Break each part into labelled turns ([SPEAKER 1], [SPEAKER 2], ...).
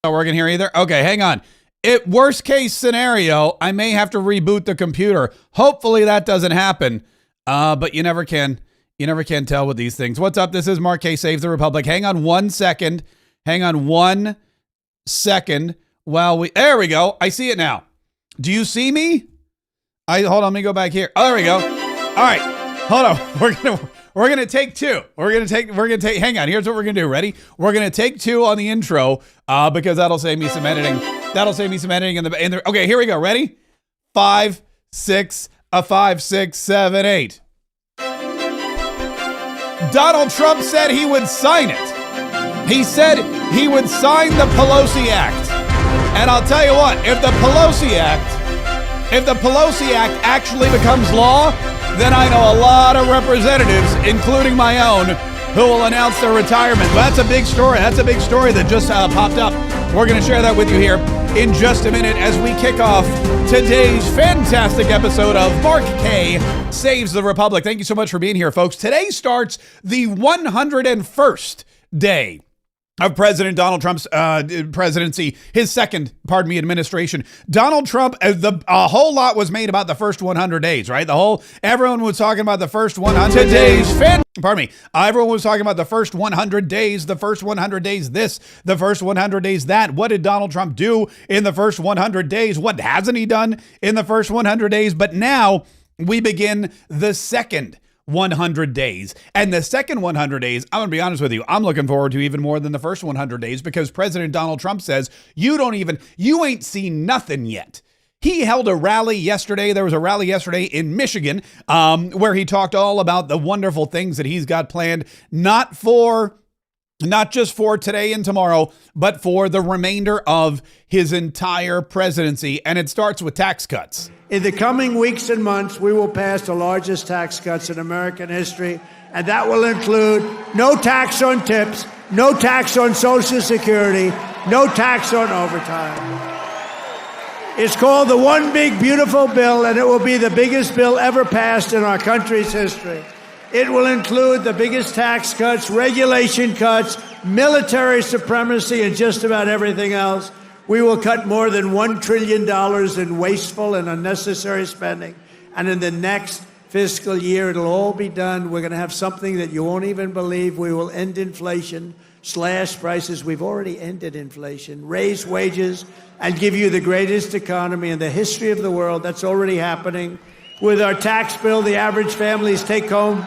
[SPEAKER 1] Not working here either? Okay, hang on. Worst case scenario, I may have to reboot the computer. Hopefully that doesn't happen. But you never can. You never can tell with these things. What's up? This is Mark Kaye Saves the Republic. Hang on 1 second. Hang on 1 second. There we go. I see it now. Do you see me? Hold on, let me go back here. Oh, there we go. All right. Hold on. We're gonna take two. We're gonna take. Hang on. Here's what we're gonna do. Ready? We're gonna take two on the intro, because that'll save me some editing. In the. Okay, here we go. Ready? 5, 6, 5, 6, 7, 8. Donald Trump said he would sign it. He said he would sign the Pelosi Act. And I'll tell you what, if the Pelosi Act actually becomes law, then I know a lot of representatives, including my own, who will announce their retirement. But that's a big story. That's a big story that just popped up. We're going to share that with you here in just a minute as we kick off today's fantastic episode of Mark Kaye Saves the Republic. Thank you so much for being here, folks. Today starts the 101st day of President Donald Trump's presidency, his second, administration. Donald Trump, a whole lot was made about the first 100 days, right? Everyone was talking about the first 100 days. Everyone was talking about the first 100 days, the first 100 days this, the first 100 days that. What did Donald Trump do in the first 100 days? What hasn't he done in the first 100 days? But now we begin the second 100 days. And the second 100 days, I'm going to be honest with you, I'm looking forward to even more than the first 100 days because President Donald Trump says, you ain't seen nothing yet. He held a rally yesterday. There was a rally yesterday in Michigan where he talked all about the wonderful things that he's got planned, not just for today and tomorrow, but for the remainder of his entire presidency. And it starts with tax cuts.
[SPEAKER 2] In the coming weeks and months, we will pass the largest tax cuts in American history, and that will include no tax on tips, no tax on Social Security, no tax on overtime. It's called the One Big Beautiful Bill, and it will be the biggest bill ever passed in our country's history. It will include the biggest tax cuts, regulation cuts, military supremacy, and just about everything else. We will cut more than $1 trillion in wasteful and unnecessary spending. And in the next fiscal year, it'll all be done. We're going to have something that you won't even believe. We will end inflation, slash prices. We've already ended inflation, raise wages, and give you the greatest economy in the history of the world. That's already happening. With our tax bill, the average family's take-home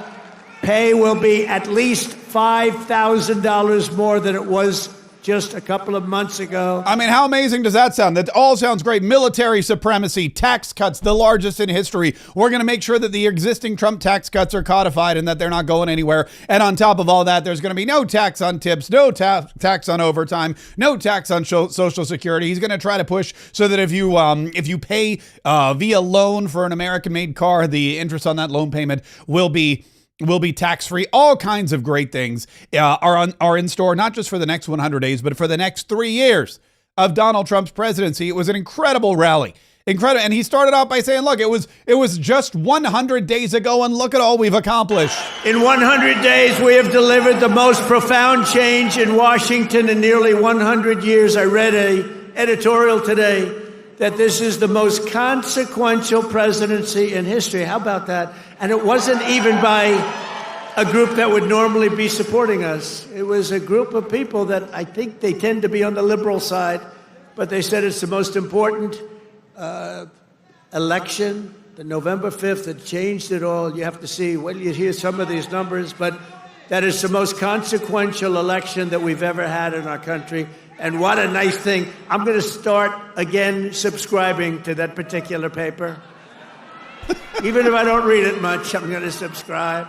[SPEAKER 2] pay will be at least $5,000 more than it was just a couple of months ago.
[SPEAKER 1] I mean, how amazing does that sound? That all sounds great. Military supremacy, tax cuts, the largest in history. We're going to make sure that the existing Trump tax cuts are codified and that they're not going anywhere. And on top of all that, there's going to be no tax on tips, no tax on overtime, no tax on Social Security. He's going to try to push so that if you pay via loan for an American-made car, the interest on that loan payment will be tax-free. All kinds of great things are in store, not just for the next 100 days, but for the next 3 years of Donald Trump's presidency. It was an incredible rally. Incredible. And he started out by saying, look, it was just 100 days ago, and look at all we've accomplished.
[SPEAKER 2] In 100 days, we have delivered the most profound change in Washington in nearly 100 years. I read an editorial today that this is the most consequential presidency in history. How about that? And it wasn't even by a group that would normally be supporting us. It was a group of people that I think they tend to be on the liberal side, but they said it's the most important election, the November 5th, that changed it all. You have to see, you hear some of these numbers, but that is the most consequential election that we've ever had in our country. And what a nice thing. I'm going to start again subscribing to that particular paper. Even if I don't read it much, I'm going to subscribe.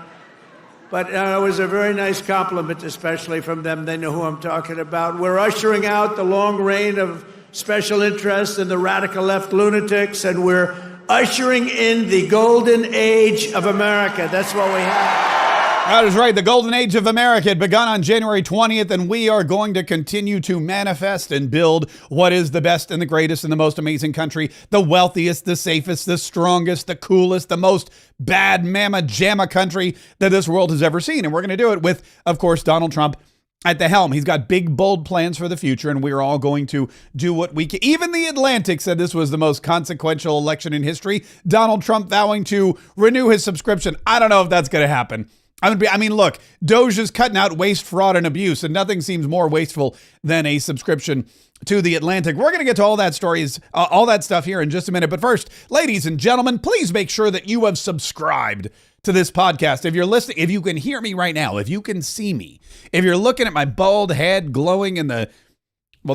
[SPEAKER 2] But it was a very nice compliment, especially from them. They know who I'm talking about. We're ushering out the long reign of special interests and the radical left lunatics, and we're ushering in the golden age of America. That's what we have.
[SPEAKER 1] That is right. The golden age of America had begun on January 20th, and we are going to continue to manifest and build what is the best and the greatest and the most amazing country, the wealthiest, the safest, the strongest, the coolest, the most bad mama jamma country that this world has ever seen. And we're going to do it with, of course, Donald Trump at the helm. He's got big, bold plans for the future, and we're all going to do what we can. Even The Atlantic said this was the most consequential election in history. Donald Trump vowing to renew his subscription. I don't know if that's going to happen. I mean, look, Doge is cutting out waste, fraud, and abuse, and nothing seems more wasteful than a subscription to The Atlantic. We're going to get to all that all that stuff here in just a minute. But first, ladies and gentlemen, please make sure that you have subscribed to this podcast. If you're listening, if you can hear me right now, if you can see me, if you're looking at my bald head glowing in the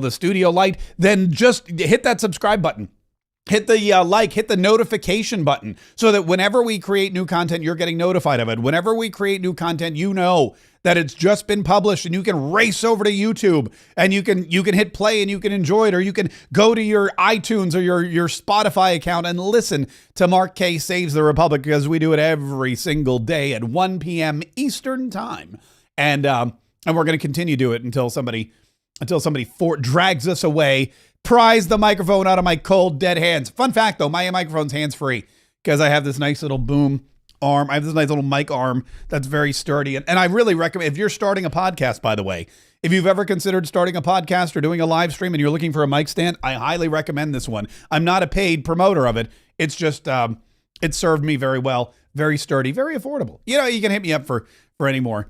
[SPEAKER 1] studio light, then just hit that subscribe button. Hit the hit the notification button so that whenever we create new content, you're getting notified of it. Whenever we create new content, you know that it's just been published, and you can race over to YouTube and you can hit play and you can enjoy it, or you can go to your iTunes or your Spotify account and listen to Mark Kaye Saves the Republic, because we do it every single day at 1 p.m. Eastern time. And we're going to continue to do it until somebody drags us away, pries the microphone out of my cold, dead hands. Fun fact, though, my microphone's hands-free because I have this nice little boom arm. I have this nice little mic arm that's very sturdy. And I really recommend, if you're starting a podcast, by the way, if you've ever considered starting a podcast or doing a live stream and you're looking for a mic stand, I highly recommend this one. I'm not a paid promoter of it. It's just, it served me very well, very sturdy, very affordable. You know, you can hit me up for any more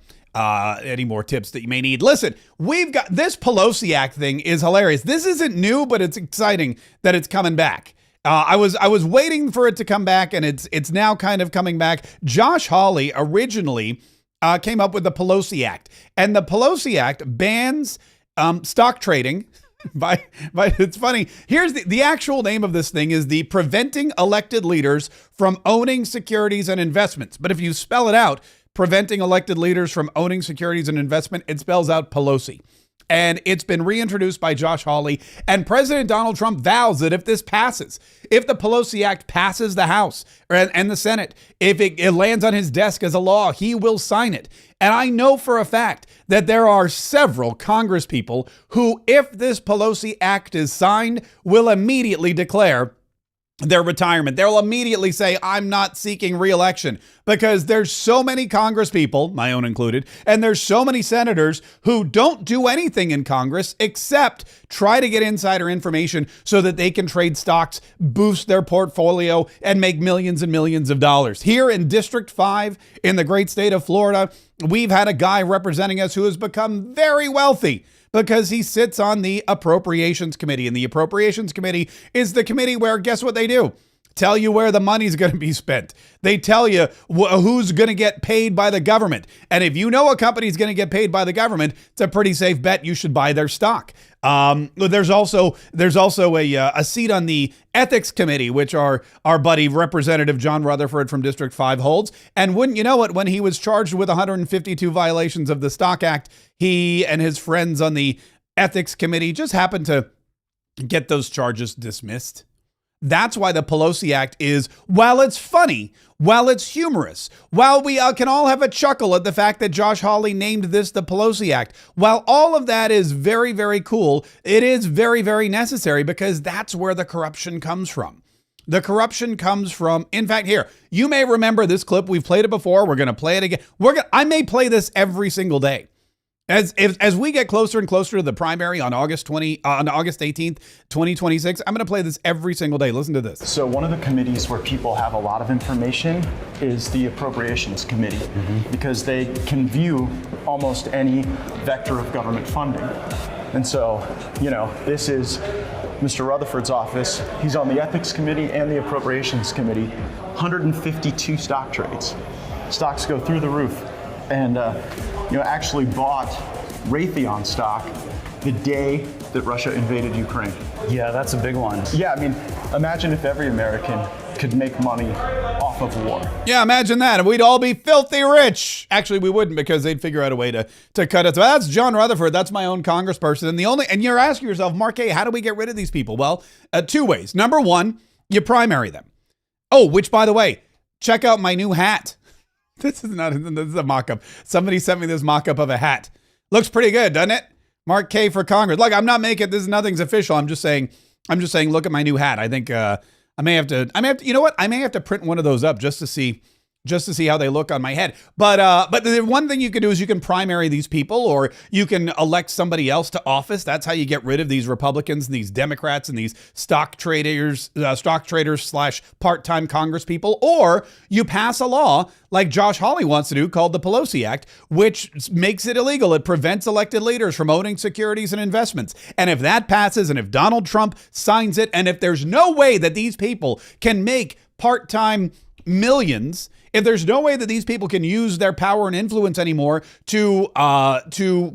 [SPEAKER 1] tips that you may need. Listen, we've got this Pelosi Act thing is hilarious. This isn't new, but it's exciting that it's coming back. I was waiting for it to come back, and it's now kind of coming back. Josh Hawley originally came up with the Pelosi Act, and the Pelosi Act bans stock trading. By it's funny. Here's the actual name of this thing is the Preventing Elected Leaders from Owning Securities and Investments. But if you spell it out, Preventing Elected Leaders from Owning Securities and Investment, it spells out Pelosi. And it's been reintroduced by Josh Hawley. And President Donald Trump vows that if this passes, if the Pelosi Act passes the House and the Senate, if it lands on his desk as a law, he will sign it. And I know for a fact that there are several Congress people who, if this Pelosi Act is signed, will immediately declare their retirement. They'll immediately say, I'm not seeking re-election, because there's so many Congress people, my own included, and there's so many senators who don't do anything in Congress except try to get insider information so that they can trade stocks, boost their portfolio, and make millions and millions of dollars. Here in District 5 in the great state of Florida, we've had a guy representing us who has become very wealthy because he sits on the Appropriations Committee. And the Appropriations Committee is the committee where, guess what they do? Tell you where the money's going to be spent. They tell you who's going to get paid by the government. And if you know a company's going to get paid by the government, it's a pretty safe bet you should buy their stock. There's also a seat on the Ethics Committee, which our buddy Representative John Rutherford from District 5 holds. And wouldn't you know it, when he was charged with 152 violations of the Stock Act, he and his friends on the Ethics Committee just happened to get those charges dismissed. That's why the Pelosi Act is, while it's funny, while it's humorous, while we can all have a chuckle at the fact that Josh Hawley named this the Pelosi Act, while all of that is very, very cool, it is very, very necessary, because that's where the corruption comes from. The corruption comes from, in fact, here, you may remember this clip. We've played it before. We're going to play it again. I may play this every single day. As we get closer and closer to the primary on August 18th, 2026, I'm going to play this every single day. Listen to this.
[SPEAKER 3] So one of the committees where people have a lot of information is the Appropriations Committee, because they can view almost any vector of government funding. And so, this is Mr. Rutherford's office. He's on the Ethics Committee and the Appropriations Committee. 152 stock trades. Stocks go through the roof. And actually bought Raytheon stock the day that Russia invaded Ukraine.
[SPEAKER 4] Yeah, that's a big one.
[SPEAKER 3] Yeah, I mean, imagine if every American could make money off of war.
[SPEAKER 1] Yeah, imagine that. And we'd all be filthy rich. Actually, we wouldn't, because they'd figure out a way to cut it. So that's John Rutherford. That's my own congressperson. And you're asking yourself, Mark Kaye, how do we get rid of these people? Well, two ways. Number one, you primary them. Oh, which, by the way, check out my new hat. This is a mock-up. Somebody sent me this mock-up of a hat. Looks pretty good, doesn't it? Mark Kaye for Congress. Look, I'm not making this. Nothing's official. I'm just saying. Look at my new hat. I think I may have to. You know what? I may have to print one of those up just to see just to see how they look on my head. But the one thing you can do is you can primary these people, or you can elect somebody else to office. That's how you get rid of these Republicans and these Democrats and these stock traders slash part-time Congress people. Or you pass a law like Josh Hawley wants to do called the Pelosi Act, which makes it illegal. It prevents elected leaders from owning securities and investments. And if that passes, and if Donald Trump signs it, and if there's no way that these people can make part-time millions, if there's no way that these people can use their power and influence anymore to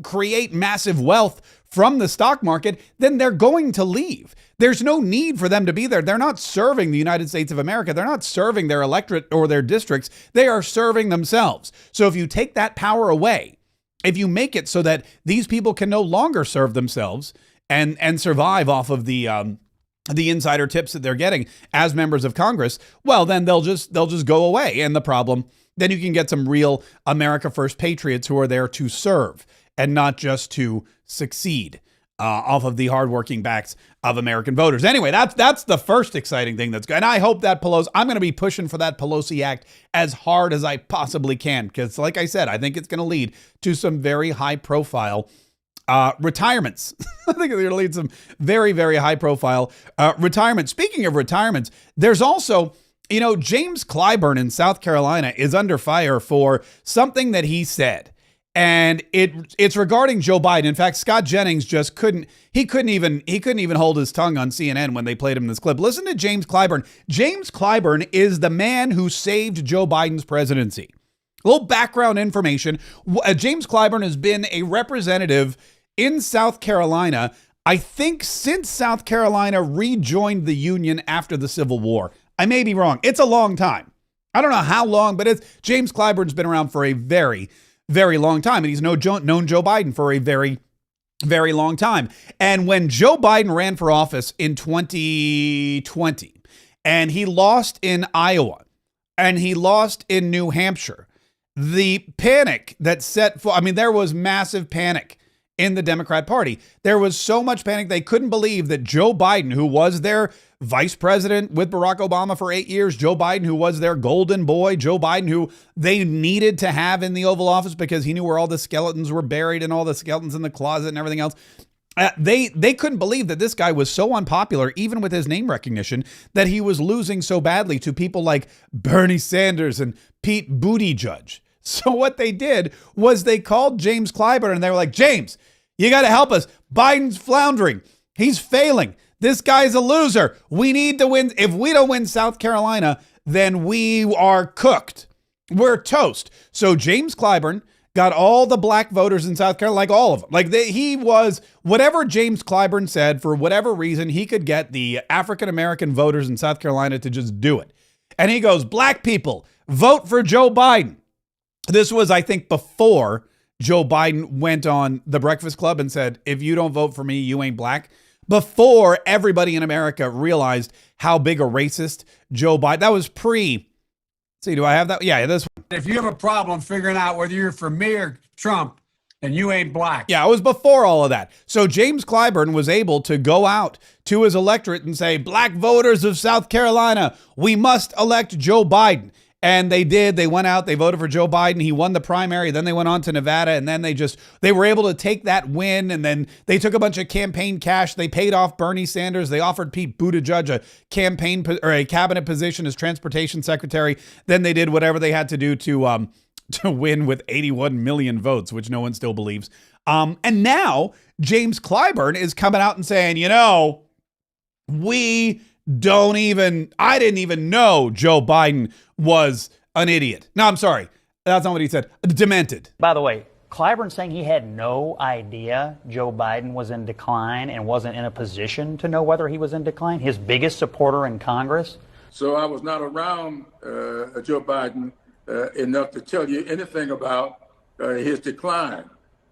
[SPEAKER 1] create massive wealth from the stock market, then they're going to leave. There's no need for them to be there. They're not serving the United States of America. They're not serving their electorate or their districts. They are serving themselves. So if you take that power away, if you make it so that these people can no longer serve themselves and survive off of the insider tips that they're getting as members of Congress, well, then they'll just go away. And the problem, then you can get some real America First patriots who are there to serve and not just to succeed off of the hardworking backs of American voters. Anyway, that's the first exciting thing that's good. And I hope that I'm going to be pushing for that Pelosi Act as hard as I possibly can, because like I said, I think it's going to lead to some very high profile retirements. I think they're going to lead some very, very high profile retirements. Speaking of retirements, there's also, James Clyburn in South Carolina is under fire for something that he said. And it's regarding Joe Biden. In fact, Scott Jennings just couldn't even hold his tongue on CNN when they played him this clip. Listen to James Clyburn. James Clyburn is the man who saved Joe Biden's presidency. A little background information. James Clyburn has been a representative in South Carolina, I think, since South Carolina rejoined the Union after the Civil War. I may be wrong. It's a long time. I don't know how long, but James Clyburn's been around for a very, very long time. And he's known Joe Biden for a very, very long time. And when Joe Biden ran for office in 2020, and he lost in Iowa, and he lost in New Hampshire, the panic that there was massive panic in the Democrat Party. There was so much panic, they couldn't believe that Joe Biden, who was their vice president with Barack Obama for 8 years, Joe Biden, who was their golden boy, Joe Biden, who they needed to have in the Oval Office because he knew where all the skeletons were buried and all the skeletons in the closet and everything else. They couldn't believe that this guy was so unpopular, even with his name recognition, that he was losing so badly to people like Bernie Sanders and Pete Buttigieg. So what they did was they called James Clyburn and they were like, James, you got to help us. Biden's floundering. He's failing. This guy's a loser. We need to win. If we don't win South Carolina, then we are cooked. We're toast. So James Clyburn got all the black voters in South Carolina, like all of them. He was, whatever James Clyburn said, for whatever reason, he could get the African-American voters in South Carolina to just do it. And he goes, black people, vote for Joe Biden. This was, I think, before Joe Biden went on the Breakfast Club and said, if you don't vote for me, you ain't black. Before everybody in America realized how big a racist Joe Biden, that was see, do I have that? Yeah, this one.
[SPEAKER 4] If you have a problem figuring out whether you're for me or Trump, then you ain't black.
[SPEAKER 1] Yeah, it was before all of that. So James Clyburn was able to go out to his electorate and say, black voters of South Carolina, we must elect Joe Biden. And they did. They went out, they voted for Joe Biden. He won the primary. Then they went on to Nevada. And then they were able to take that win. And then they took a bunch of campaign cash. They paid off Bernie Sanders. They offered Pete Buttigieg a cabinet position as transportation secretary. Then they did whatever they had to do to win with 81 million votes, which no one still believes. And now James Clyburn is coming out and saying, I didn't even know Joe Biden was an idiot. No, I'm sorry. That's not what he said. Demented.
[SPEAKER 5] By the way, Clyburn saying he had no idea Joe Biden was in decline and wasn't in a position to know whether he was in decline, his biggest supporter in Congress.
[SPEAKER 6] So I was not around Joe Biden enough to tell you anything about his decline.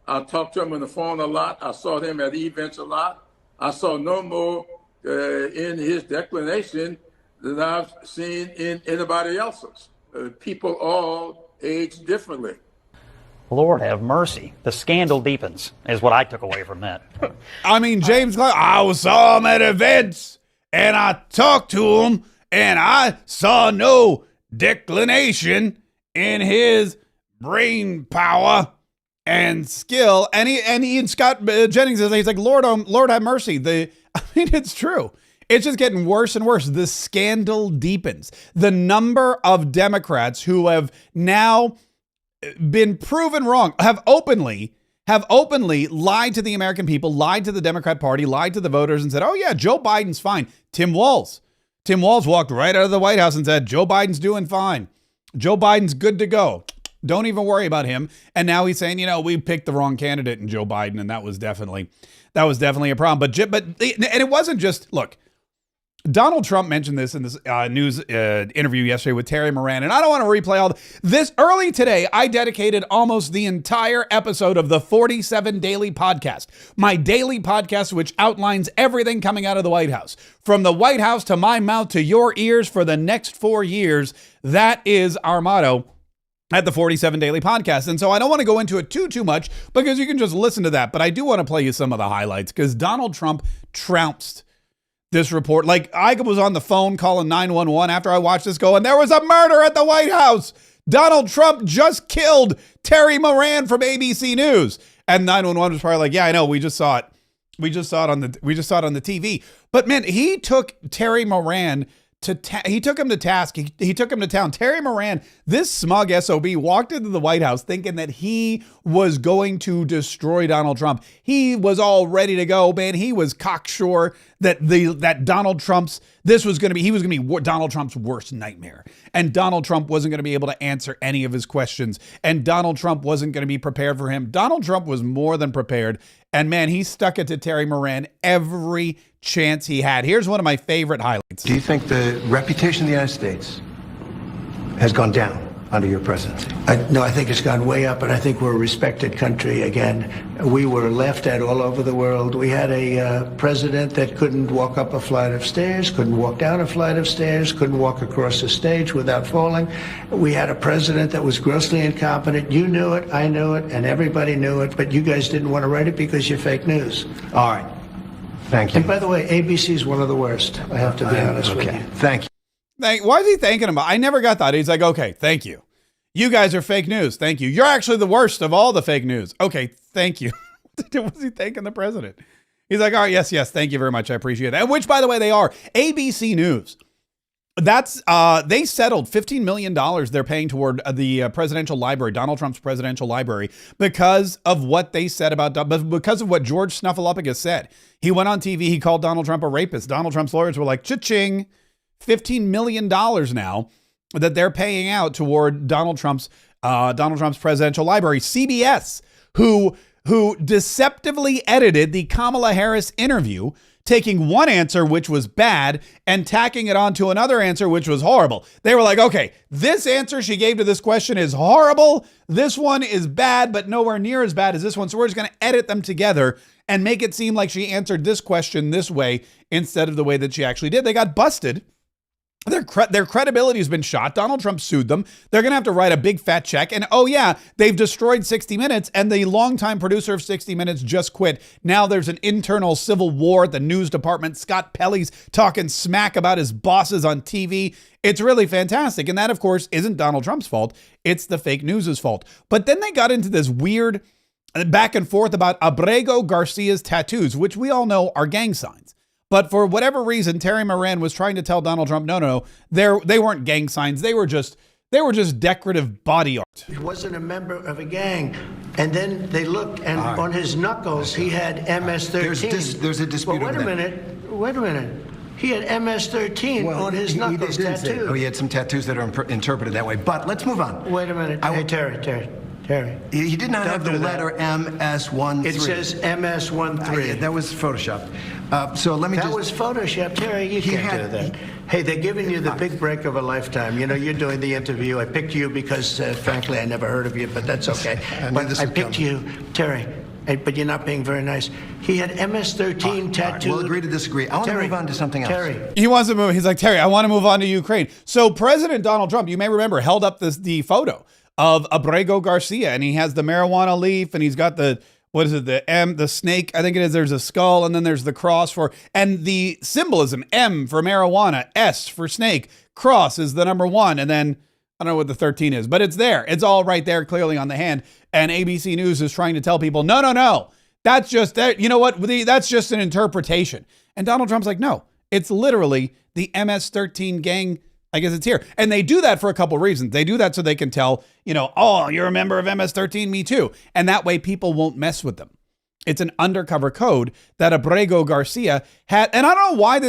[SPEAKER 6] I talked to him on the phone a lot. I saw him at events a lot. I saw no more in his declination than I've seen in anybody else's. People all age differently.
[SPEAKER 5] Lord have mercy. The scandal deepens, is what I took away from that.
[SPEAKER 1] I mean, James, I saw him at events, and I talked to him, and I saw no declination in his brain power and skill. And Scott Jennings is, he's like, Lord have mercy. I mean, it's true. It's just getting worse and worse. The scandal deepens. The number of Democrats who have now been proven wrong have openly lied to the American people, lied to the Democrat Party, lied to the voters and said, oh yeah, Joe Biden's fine. Tim Walz walked right out of the White House and said, Joe Biden's doing fine. Joe Biden's good to go. Don't even worry about him. And now he's saying, we picked the wrong candidate in Joe Biden. And that was definitely a problem. But and it wasn't just, look, Donald Trump mentioned this in this news interview yesterday with Terry Moran, and I don't want to replay all this. Early today, I dedicated almost the entire episode of the 47 Daily Podcast, my daily podcast, which outlines everything coming out of the White House. From the White House to my mouth to your ears for the next 4 years. That is our motto at the 47 Daily Podcast. And so I don't want to go into it too much because you can just listen to that. But I do want to play you some of the highlights because Donald Trump trounced this report. Like, I was on the phone calling 911 after I watched this going, there was a murder at the White House. Donald Trump just killed Terry Moran from ABC News. And 911 was probably like, yeah, I know. We just saw it. We just saw it on the TV. But man, he took Terry Moran he took him to task. He took him to town. Terry Moran, this smug SOB, walked into the White House thinking that he was going to destroy Donald Trump. He was all ready to go, man. He was cocksure that Donald Trump's, he was going to be Donald Trump's worst nightmare. And Donald Trump wasn't going to be able to answer any of his questions. And Donald Trump wasn't going to be prepared for him. Donald Trump was more than prepared. And man, he stuck it to Terry Moran every chance he had. Here's one of my favorite highlights.
[SPEAKER 7] Do you think the reputation of the United States has gone down under your presidency?
[SPEAKER 2] No, I think it's gone way up, and I think we're a respected country again. We were laughed at all over the world. We had a president that couldn't walk up a flight of stairs, couldn't walk down a flight of stairs, couldn't walk across the stage without falling. We had a president that was grossly incompetent. You knew it, I knew it, and everybody knew it, but you guys didn't want to write it because you're fake news.
[SPEAKER 7] All right. Thank you.
[SPEAKER 2] And by the way, ABC is one of the worst. I have to be honest with you.
[SPEAKER 7] Thank you.
[SPEAKER 1] Why is he thanking him? I never got that. He's like, okay, thank you. You guys are fake news. Thank you. You're actually the worst of all the fake news. Okay, thank you. Was he thanking the president? He's like, all right, yes. Thank you very much. I appreciate that. Which, by the way, they are. ABC News. That's they settled $15 million they're paying toward the presidential library, Donald Trump's presidential library, because of what they said because of what George Snuffleupagus said. He went on TV. He called Donald Trump a rapist. Donald Trump's lawyers were like, cha-ching, $15 million now that they're paying out toward Donald Trump's presidential library. CBS, who deceptively edited the Kamala Harris interview, taking one answer, which was bad, and tacking it onto another answer, which was horrible. They were like, okay, this answer she gave to this question is horrible. This one is bad, but nowhere near as bad as this one. So we're just going to edit them together and make it seem like she answered this question this way instead of the way that she actually did. They got busted. Their credibility has been shot. Donald Trump sued them. They're going to have to write a big fat check. And oh yeah, they've destroyed 60 Minutes, and the longtime producer of 60 Minutes just quit. Now there's an internal civil war at the news department. Scott Pelley's talking smack about his bosses on TV. It's really fantastic. And that, of course, isn't Donald Trump's fault. It's the fake news's fault. But then they got into this weird back and forth about Abrego Garcia's tattoos, which we all know are gang signs. But for whatever reason, Terry Moran was trying to tell Donald Trump, no, they weren't gang signs. They were just decorative body art.
[SPEAKER 2] He wasn't a member of a gang. And then they looked, and on his knuckles, he had MS-13.
[SPEAKER 7] There's a dispute over
[SPEAKER 2] that. Wait a minute. He had MS-13 on his knuckles tattooed.
[SPEAKER 7] He had some tattoos that are interpreted that way. But let's move on.
[SPEAKER 2] Wait a minute. Hey, Terry.
[SPEAKER 7] He did not have the letter MS-13.
[SPEAKER 2] It says MS-13.
[SPEAKER 7] That was Photoshopped. So let me
[SPEAKER 2] That was Photoshopped, Terry. You can't do that. Hey, they're giving you the big break of a lifetime. You know, you're doing the interview. I picked you because, frankly, I never heard of you, but that's okay. I picked you, Terry. But you're not being very nice. He had MS-13 tattooed.
[SPEAKER 7] We'll agree to disagree. I want to move on to something else.
[SPEAKER 2] Terry.
[SPEAKER 1] He wants to move. He's like, Terry, I want to move on to Ukraine. So President Donald Trump, you may remember, held up the photo of Abrego Garcia, and he has the marijuana leaf, and he's got the snake, I think it is. There's a skull, and then there's the cross and the symbolism, M for marijuana, S for snake, cross is the number 1, and then I don't know what the 13 is, but it's there. It's all right there clearly on the hand. And ABC News is trying to tell people, no. That's just that. You know what? That's just an interpretation. And Donald Trump's like, no, it's literally the MS-13 gang. I guess it's here. And they do that for a couple reasons. They do that so they can tell, oh, you're a member of MS-13, me too. And that way people won't mess with them. It's an undercover code that Abrego Garcia had. And I don't know why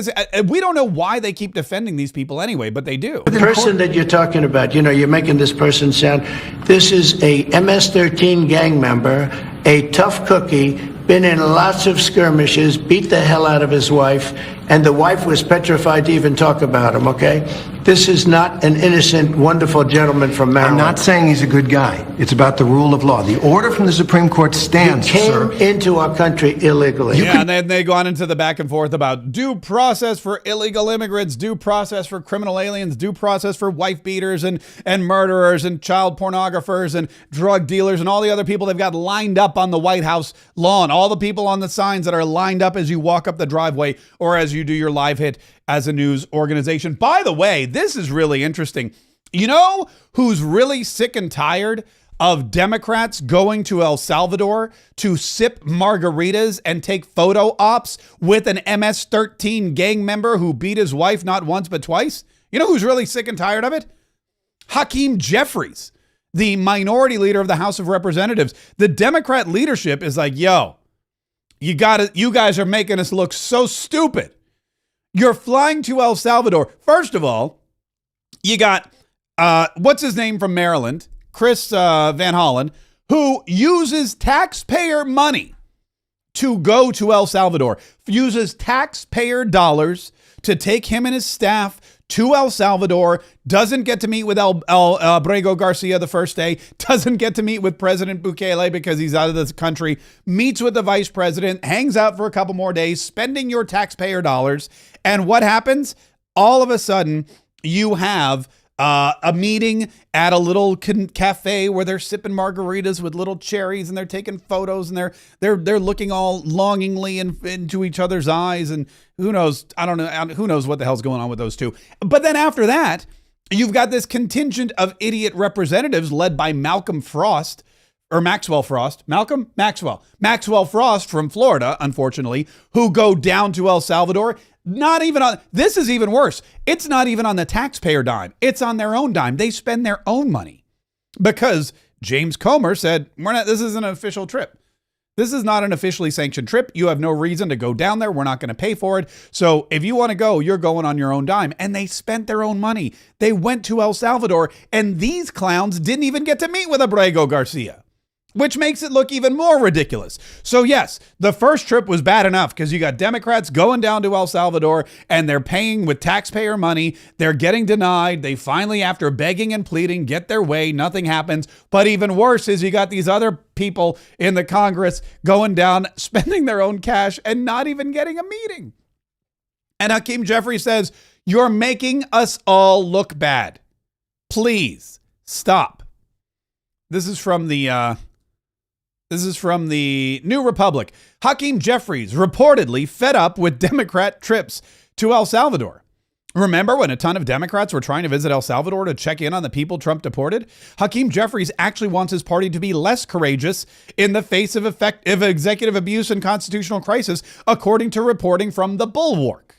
[SPEAKER 1] we don't know why they keep defending these people anyway, but they do.
[SPEAKER 2] The person that you're talking about, you're making this person sound, this is a MS-13 gang member, a tough cookie, been in lots of skirmishes, beat the hell out of his wife, and the wife was petrified to even talk about him, okay? This is not an innocent, wonderful gentleman from Maryland.
[SPEAKER 7] I'm not saying he's a good guy. It's about the rule of law. The order from the Supreme Court stands,
[SPEAKER 2] he came
[SPEAKER 7] sir.
[SPEAKER 2] into our country illegally.
[SPEAKER 1] And then they go on into the back and forth about due process for illegal immigrants, due process for criminal aliens, due process for wife beaters and murderers and child pornographers and drug dealers and all the other people they've got lined up on the White House lawn. All the people on the signs that are lined up as you walk up the driveway or as you do your live hit as a news organization. By the way, this is really interesting. You know who's really sick and tired of Democrats going to El Salvador to sip margaritas and take photo ops with an MS-13 gang member who beat his wife not once but twice? You know who's really sick and tired of it? Hakeem Jeffries, the minority leader of the House of Representatives. The Democrat leadership is like, yo, you guys are making us look so stupid. You're flying to El Salvador. First of all, you got, what's his name from Maryland? Chris Van Hollen, who uses taxpayer money to go to El Salvador, uses taxpayer dollars to take him and his staff to El Salvador, doesn't get to meet with Abrego Garcia the first day, doesn't get to meet with President Bukele because he's out of the country, meets with the vice president, hangs out for a couple more days, spending your taxpayer dollars. And what happens? All of a sudden, you have a meeting at a little cafe where they're sipping margaritas with little cherries and they're taking photos and they're looking all longingly into each other's eyes, and who knows? I don't know. Who knows what the hell's going on with those two? But then after that, you've got this contingent of idiot representatives led by Maxwell Frost from Florida, unfortunately, who go down to El Salvador. This is even worse. It's not even on the taxpayer dime. It's on their own dime. They spend their own money because James Comer said, this isn't an official trip. This is not an officially sanctioned trip. You have no reason to go down there. We're not going to pay for it. So if you want to go, you're going on your own dime. And they spent their own money. They went to El Salvador, and these clowns didn't even get to meet with Abrego Garcia, which makes it look even more ridiculous. So yes, the first trip was bad enough because you got Democrats going down to El Salvador and they're paying with taxpayer money. They're getting denied. They finally, after begging and pleading, get their way. Nothing happens. But even worse is you got these other people in the Congress going down, spending their own cash and not even getting a meeting. And Hakeem Jeffries says, you're making us all look bad. Please stop. This is from the New Republic. Hakeem Jeffries reportedly fed up with Democrat trips to El Salvador. Remember when a ton of Democrats were trying to visit El Salvador to check in on the people Trump deported? Hakeem Jeffries actually wants his party to be less courageous in the face of effective executive abuse and constitutional crisis, according to reporting from The Bulwark.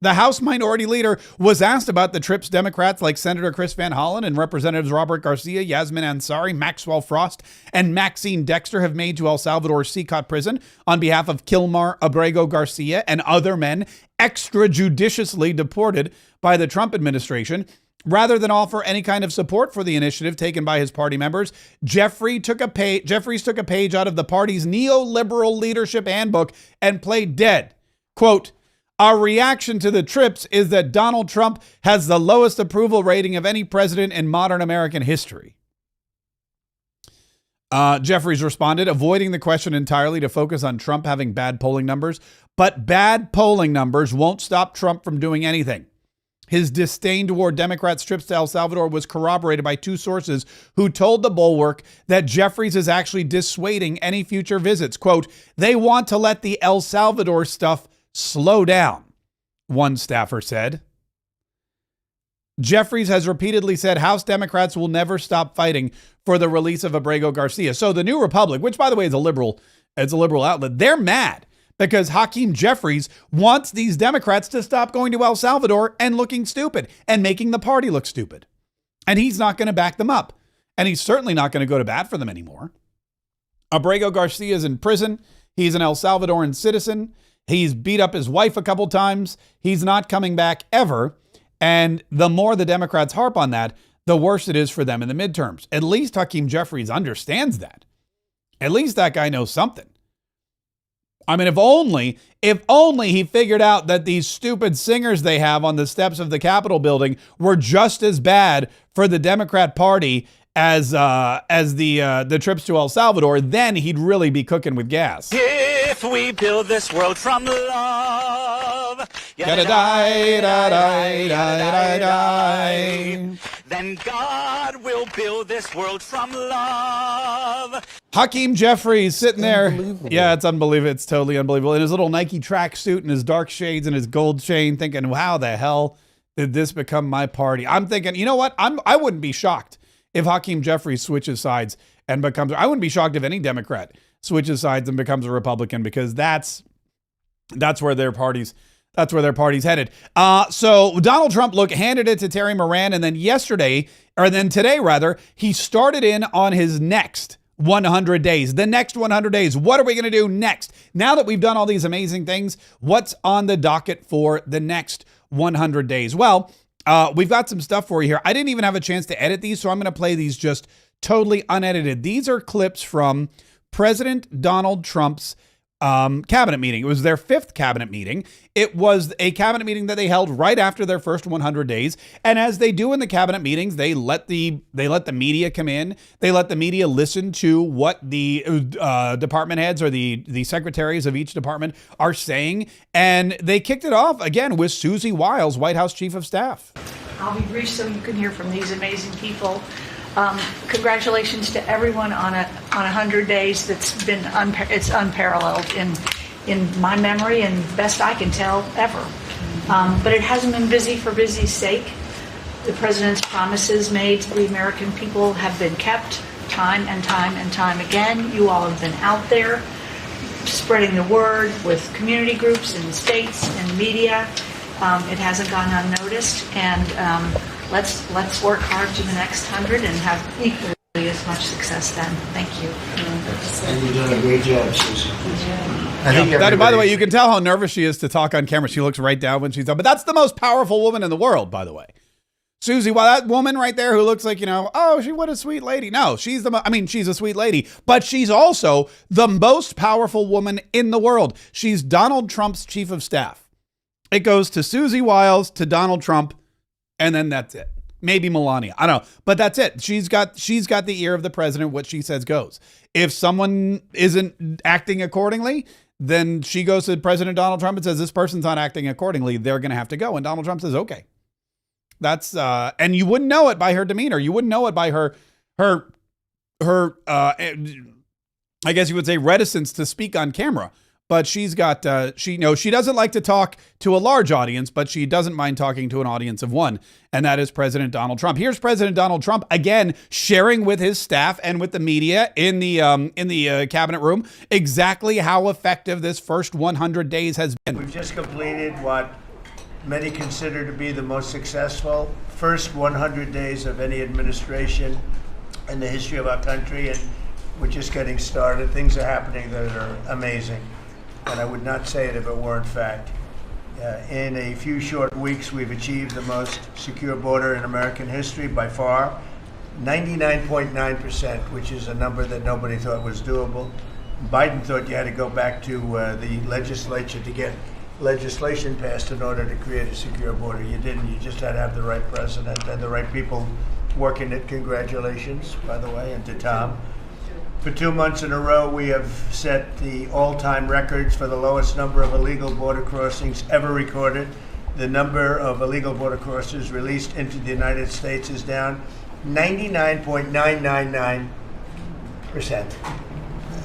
[SPEAKER 1] The House Minority Leader was asked about the trips Democrats like Senator Chris Van Hollen and Representatives Robert Garcia, Yasmin Ansari, Maxwell Frost, and Maxine Dexter have made to El Salvador's Secot prison on behalf of Kilmar Abrego Garcia and other men extrajudiciously deported by the Trump administration. Rather than offer any kind of support for the initiative taken by his party members, Jeffries took a page out of the party's neoliberal leadership handbook and played dead. Quote, our reaction to the trips is that Donald Trump has the lowest approval rating of any president in modern American history. Jeffries responded, avoiding the question entirely to focus on Trump having bad polling numbers. But bad polling numbers won't stop Trump from doing anything. His disdain toward Democrats' trips to El Salvador was corroborated by two sources who told The Bulwark that Jeffries is actually dissuading any future visits. Quote, they want to let the El Salvador stuff slow down, one staffer said. Jeffries has repeatedly said House Democrats will never stop fighting for the release of Abrego Garcia. So the New Republic, which by the way is a liberal outlet, they're mad because Hakeem Jeffries wants these Democrats to stop going to El Salvador and looking stupid and making the party look stupid. And he's not going to back them up. And he's certainly not going to go to bat for them anymore. Abrego Garcia is in prison. He's an El Salvadoran citizen. He's beat up his wife a couple times. He's not coming back ever. And the more the Democrats harp on that, the worse it is for them in the midterms. At least Hakeem Jeffries understands that. At least that guy knows something. I mean, if only he figured out that these stupid singers they have on the steps of the Capitol building were just as bad for the Democrat Party as the trips to El Salvador, then he'd really be cooking with gas.
[SPEAKER 8] If we build this world from love,
[SPEAKER 1] Gotta die, die, die, die, die, die.
[SPEAKER 8] Then God will build this world from love.
[SPEAKER 1] Hakeem Jeffries sitting there. Yeah, it's unbelievable. It's totally unbelievable. In his little Nike tracksuit and his dark shades and his gold chain, thinking, how the hell did this become my party? I'm thinking, you know what? I wouldn't be shocked if Hakeem Jeffries switches sides and becomes, I wouldn't be shocked if any Democrat switches sides and becomes a Republican, because that's where their party's headed. So Donald Trump, handed it to Terry Moran, and then today, he started in on his next 100 days. The next 100 days. What are we going to do next? Now that we've done all these amazing things, what's on the docket for the next 100 days? Well, we've got some stuff for you here. I didn't even have a chance to edit these, so I'm going to play these just totally unedited. These are clips from President Donald Trump's cabinet meeting. It was their 5th cabinet meeting. It was a cabinet meeting that they held right after their first 100 days. And as they do in the cabinet meetings, they let the media come in. They let the media listen to what the department heads or the secretaries of each department are saying. And they kicked it off again with Susie Wiles, White House Chief of Staff.
[SPEAKER 9] I'll be brief so you can hear from these amazing people. Congratulations to everyone on 100 days. That's been it's unparalleled in my memory and best I can tell ever. But it hasn't been busy for busy's sake. The president's promises made to the American people have been kept time and time and time again. You all have been out there spreading the word with community groups and states and media. It hasn't gone unnoticed, and let's work hard to the next 100 and have equally as much success then. Thank you.
[SPEAKER 7] And you've done a great job, Susan.
[SPEAKER 1] By the way, you can tell how nervous she is to talk on camera. She looks right down when she's done. But that's the most powerful woman in the world, by the way. Susie, that woman right there who looks like, what a sweet lady. No, she's a sweet lady, but she's also the most powerful woman in the world. She's Donald Trump's chief of staff. It goes to Susie Wiles, to Donald Trump, and then that's it. Maybe Melania. I don't know. But that's it. She's got the ear of the president. What she says goes. If someone isn't acting accordingly, then she goes to President Donald Trump and says, this person's not acting accordingly. They're going to have to go. And Donald Trump says, okay. That's and you wouldn't know it by her demeanor. You wouldn't know it by her I guess you would say reticence to speak on camera. But she's got, she doesn't like to talk to a large audience, but she doesn't mind talking to an audience of one. And that is President Donald Trump. Here's President Donald Trump, again, sharing with his staff and with the media in the cabinet room exactly how effective this first 100 days has been.
[SPEAKER 2] We've just completed what many consider to be the most successful first 100 days of any administration in the history of our country. And we're just getting started. Things are happening that are amazing. And I would not say it if it weren't fact. In a few short weeks, we've achieved the most secure border in American history by far, 99.9%, which is a number that nobody thought was doable. Biden thought you had to go back to the legislature to get legislation passed in order to create a secure border. You didn't. You just had to have the right president and the right people working it. Congratulations, by the way, and to Tom. For 2 months in a row, we have set the all-time records for the lowest number of illegal border crossings ever recorded. The number of illegal border crossers released into the United States is down 99.999%.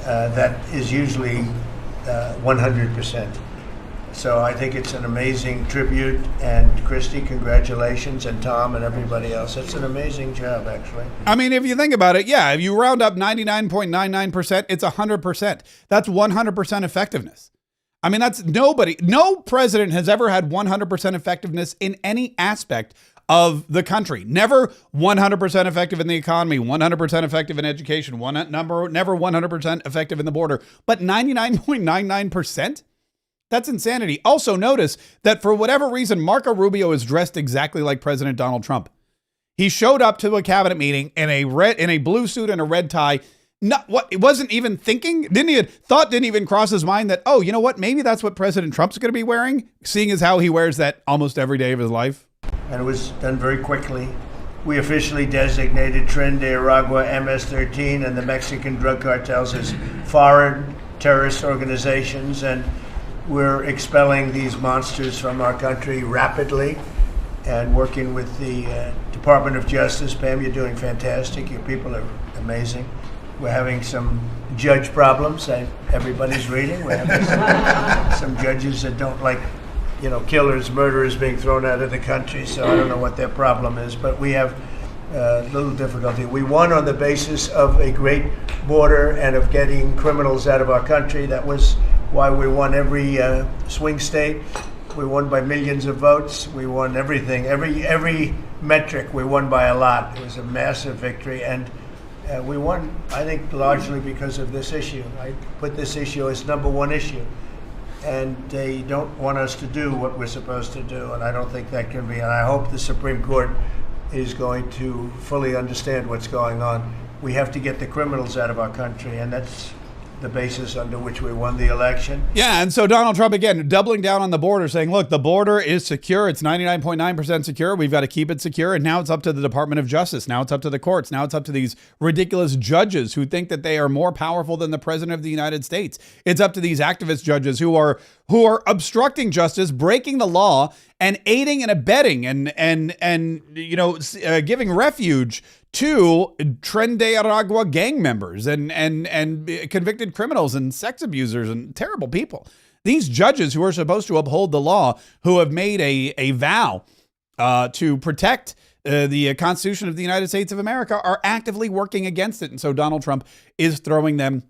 [SPEAKER 2] That is usually 100%. so I think it's an amazing tribute. And Christy, congratulations, and Tom and everybody else. It's an amazing job, actually.
[SPEAKER 1] I mean, if you think about it, yeah, if you round up 99.99%, it's 100%. That's 100% effectiveness. I mean, that's no president has ever had 100% effectiveness in any aspect of the country. Never 100% effective in the economy, 100% effective in education, never 100% effective in the border, but 99.99%? That's insanity. Also notice that for whatever reason, Marco Rubio is dressed exactly like President Donald Trump. He showed up to a cabinet meeting in a blue suit and a red tie. It wasn't even thinking, didn't even cross his mind that, oh, you know what? Maybe that's what President Trump's going to be wearing, seeing as how he wears that almost every day of his life.
[SPEAKER 2] And it was done very quickly. We officially designated Tren de Aragua, MS-13, and the Mexican drug cartels as foreign terrorist organizations, and we're expelling these monsters from our country rapidly and working with the Department of Justice. Pam, you're doing fantastic. Your people are amazing. We're having some judge problems that everybody's reading. We're having some judges that don't like, killers, murderers being thrown out of the country. So I don't know what their problem is, but we have little difficulty. We won on the basis of a great border and of getting criminals out of our country. That was why we won every swing state. We won by millions of votes. We won everything, every metric. We won by a lot. It was a massive victory, and we won, I think, largely because of this issue. I put this issue as number one issue. And they don't want us to do what we're supposed to do, and I don't think that can be. And I hope the Supreme Court is going to fully understand what's going on. We have to get the criminals out of our country, and that's the basis under which we won the election.
[SPEAKER 1] Yeah, and so Donald Trump, again, doubling down on the border, saying, look, the border is secure. It's 99.9% secure. We've got to keep it secure. And now it's up to the Department of Justice. Now it's up to the courts. Now it's up to these ridiculous judges who think that they are more powerful than the President of the United States. It's up to these activist judges who are obstructing justice, breaking the law, and aiding and abetting and giving refuge to Tren de Aragua gang members and convicted criminals and sex abusers and terrible people. These judges who are supposed to uphold the law, who have made a vow to protect the Constitution of the United States of America, are actively working against it. And so Donald Trump is throwing them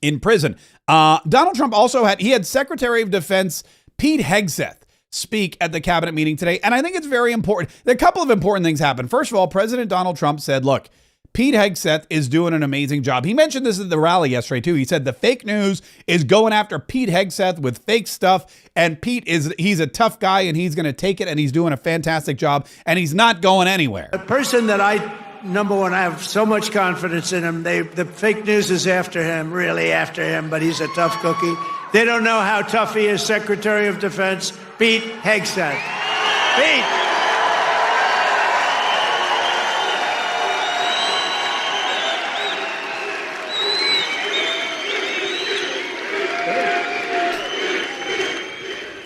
[SPEAKER 1] in prison. Donald Trump also had Secretary of Defense Pete Hegseth speak at the cabinet meeting today. And I think it's very important. A couple of important things happened. First of all, President Donald Trump said, look, Pete Hegseth is doing an amazing job. He mentioned this at the rally yesterday, too. He said the fake news is going after Pete Hegseth with fake stuff. And he's a tough guy and he's going to take it and he's doing a fantastic job and he's not going anywhere.
[SPEAKER 2] The person that number one, I have so much confidence in him. The fake news is after him, really after him, but he's a tough cookie. They don't know how tough he is, Secretary of Defense Pete Hegseth. Pete!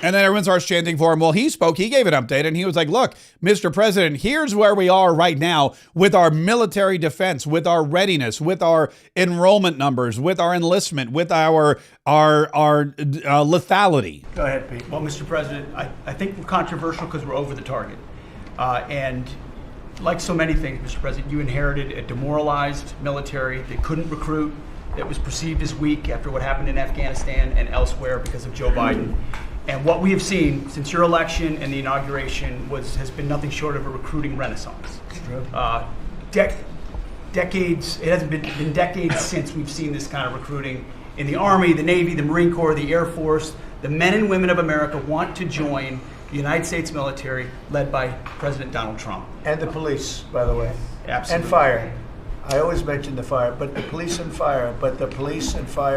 [SPEAKER 1] And then everyone starts chanting for him. Well, he spoke, he gave an update, and he was like, look, Mr. President, here's where we are right now with our military defense, with our readiness, with our enrollment numbers, with our enlistment, with our lethality.
[SPEAKER 2] Go ahead, Pete.
[SPEAKER 10] Well, Mr. President, I think we're controversial because we're over the target. And like so many things, Mr. President, you inherited a demoralized military that couldn't recruit, that was perceived as weak after what happened in Afghanistan and elsewhere because of Joe Biden. And what we have seen since your election and the inauguration has been nothing short of a recruiting renaissance.
[SPEAKER 2] It's true.
[SPEAKER 10] Decades, it hasn't been decades since we've seen this kind of recruiting in the Army, the Navy, the Marine Corps, the Air Force. The men and women of America want to join the United States military led by President Donald Trump.
[SPEAKER 2] And the police, by the way.
[SPEAKER 10] Absolutely.
[SPEAKER 2] And fire. I always mention the fire, but the police and fire,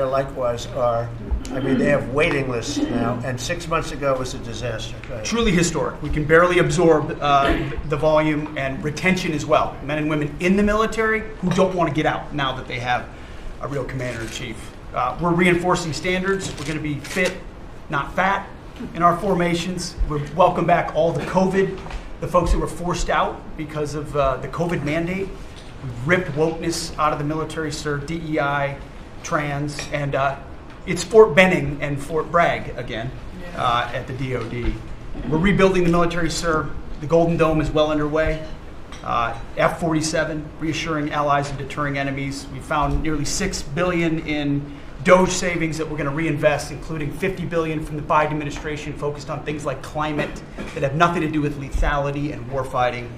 [SPEAKER 2] likewise they have waiting lists now, and 6 months ago it was a disaster.
[SPEAKER 10] Truly historic. We can barely absorb the volume and retention as well. Men and women in the military who don't want to get out now that they have a real commander-in-chief. We're reinforcing standards. We're going to be fit, not fat, in our formations. We welcome back all the folks that were forced out because of the COVID mandate. We've ripped wokeness out of the military, sir, DEI, trans, and it's Fort Benning and Fort Bragg again. at the DoD. We're rebuilding the military, sir. The Golden Dome is well underway. F-47, reassuring allies and deterring enemies. We found nearly $6 billion in DOGE savings that we're going to reinvest, including $50 billion from the Biden administration focused on things like climate that have nothing to do with lethality and warfighting.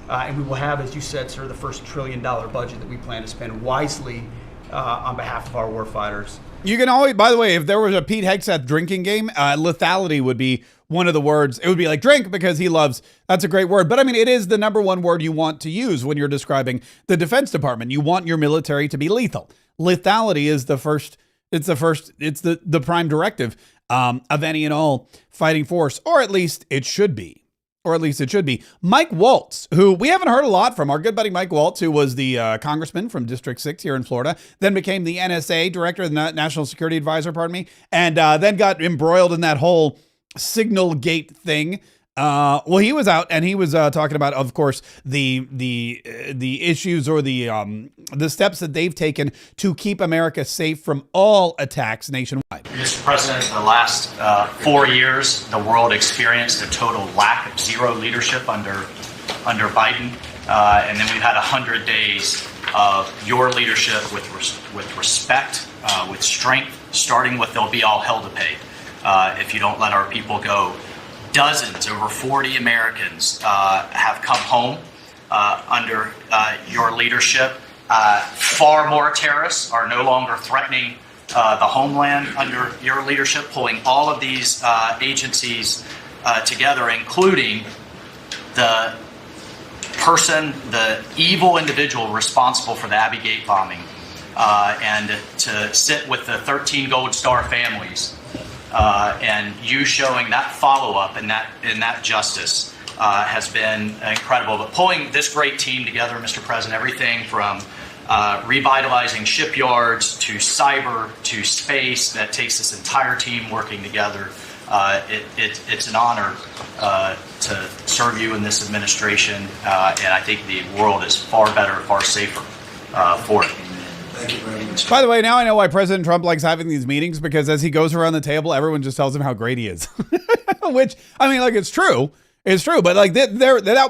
[SPEAKER 10] And we will have, as you said, sir, the first $1 trillion budget that we plan to spend wisely on behalf of our warfighters.
[SPEAKER 1] You can always, by the way, if there was a Pete Hegseth drinking game, lethality would be one of the words. It would be like drink because he loves, that's a great word. But I mean, it is the number one word you want to use when you're describing the Defense Department. You want your military to be lethal. Lethality is the first, it's the prime directive of any and all fighting force, or at least it should be. Or at least it should be. Mike Waltz, who we haven't heard a lot from, our good buddy Mike Waltz, who was the congressman from District 6 here in Florida, then became the NSA director, the National Security Advisor, pardon me, and then got embroiled in that whole Signal Gate thing. Well, he was out and he was talking about, of course, the issues or the steps that they've taken to keep America safe from all attacks nationwide.
[SPEAKER 11] Mr. President, the last 4 years, the world experienced a total lack of zero leadership under Biden, and then we've had 100 days of your leadership with respect, with strength, starting with there'll be all hell to pay if you don't let our people go. Dozens, over 40 Americans have come home under your leadership. Far more terrorists are no longer threatening the homeland under your leadership, pulling all of these agencies together, including the evil individual responsible for the Abbey Gate bombing, and to sit with the 13 Gold Star families. And you showing that follow-up and that justice has been incredible. But pulling this great team together, Mr. President, everything from revitalizing shipyards to cyber to space, that takes this entire team working together. It's an honor to serve you in this administration, and I think the world is far better, far safer for it.
[SPEAKER 7] Thank you very much.
[SPEAKER 1] By the way, now I know why President Trump likes having these meetings, because as he goes around the table, everyone just tells him how great he is. Which, I mean, like, it's true. It's true. But like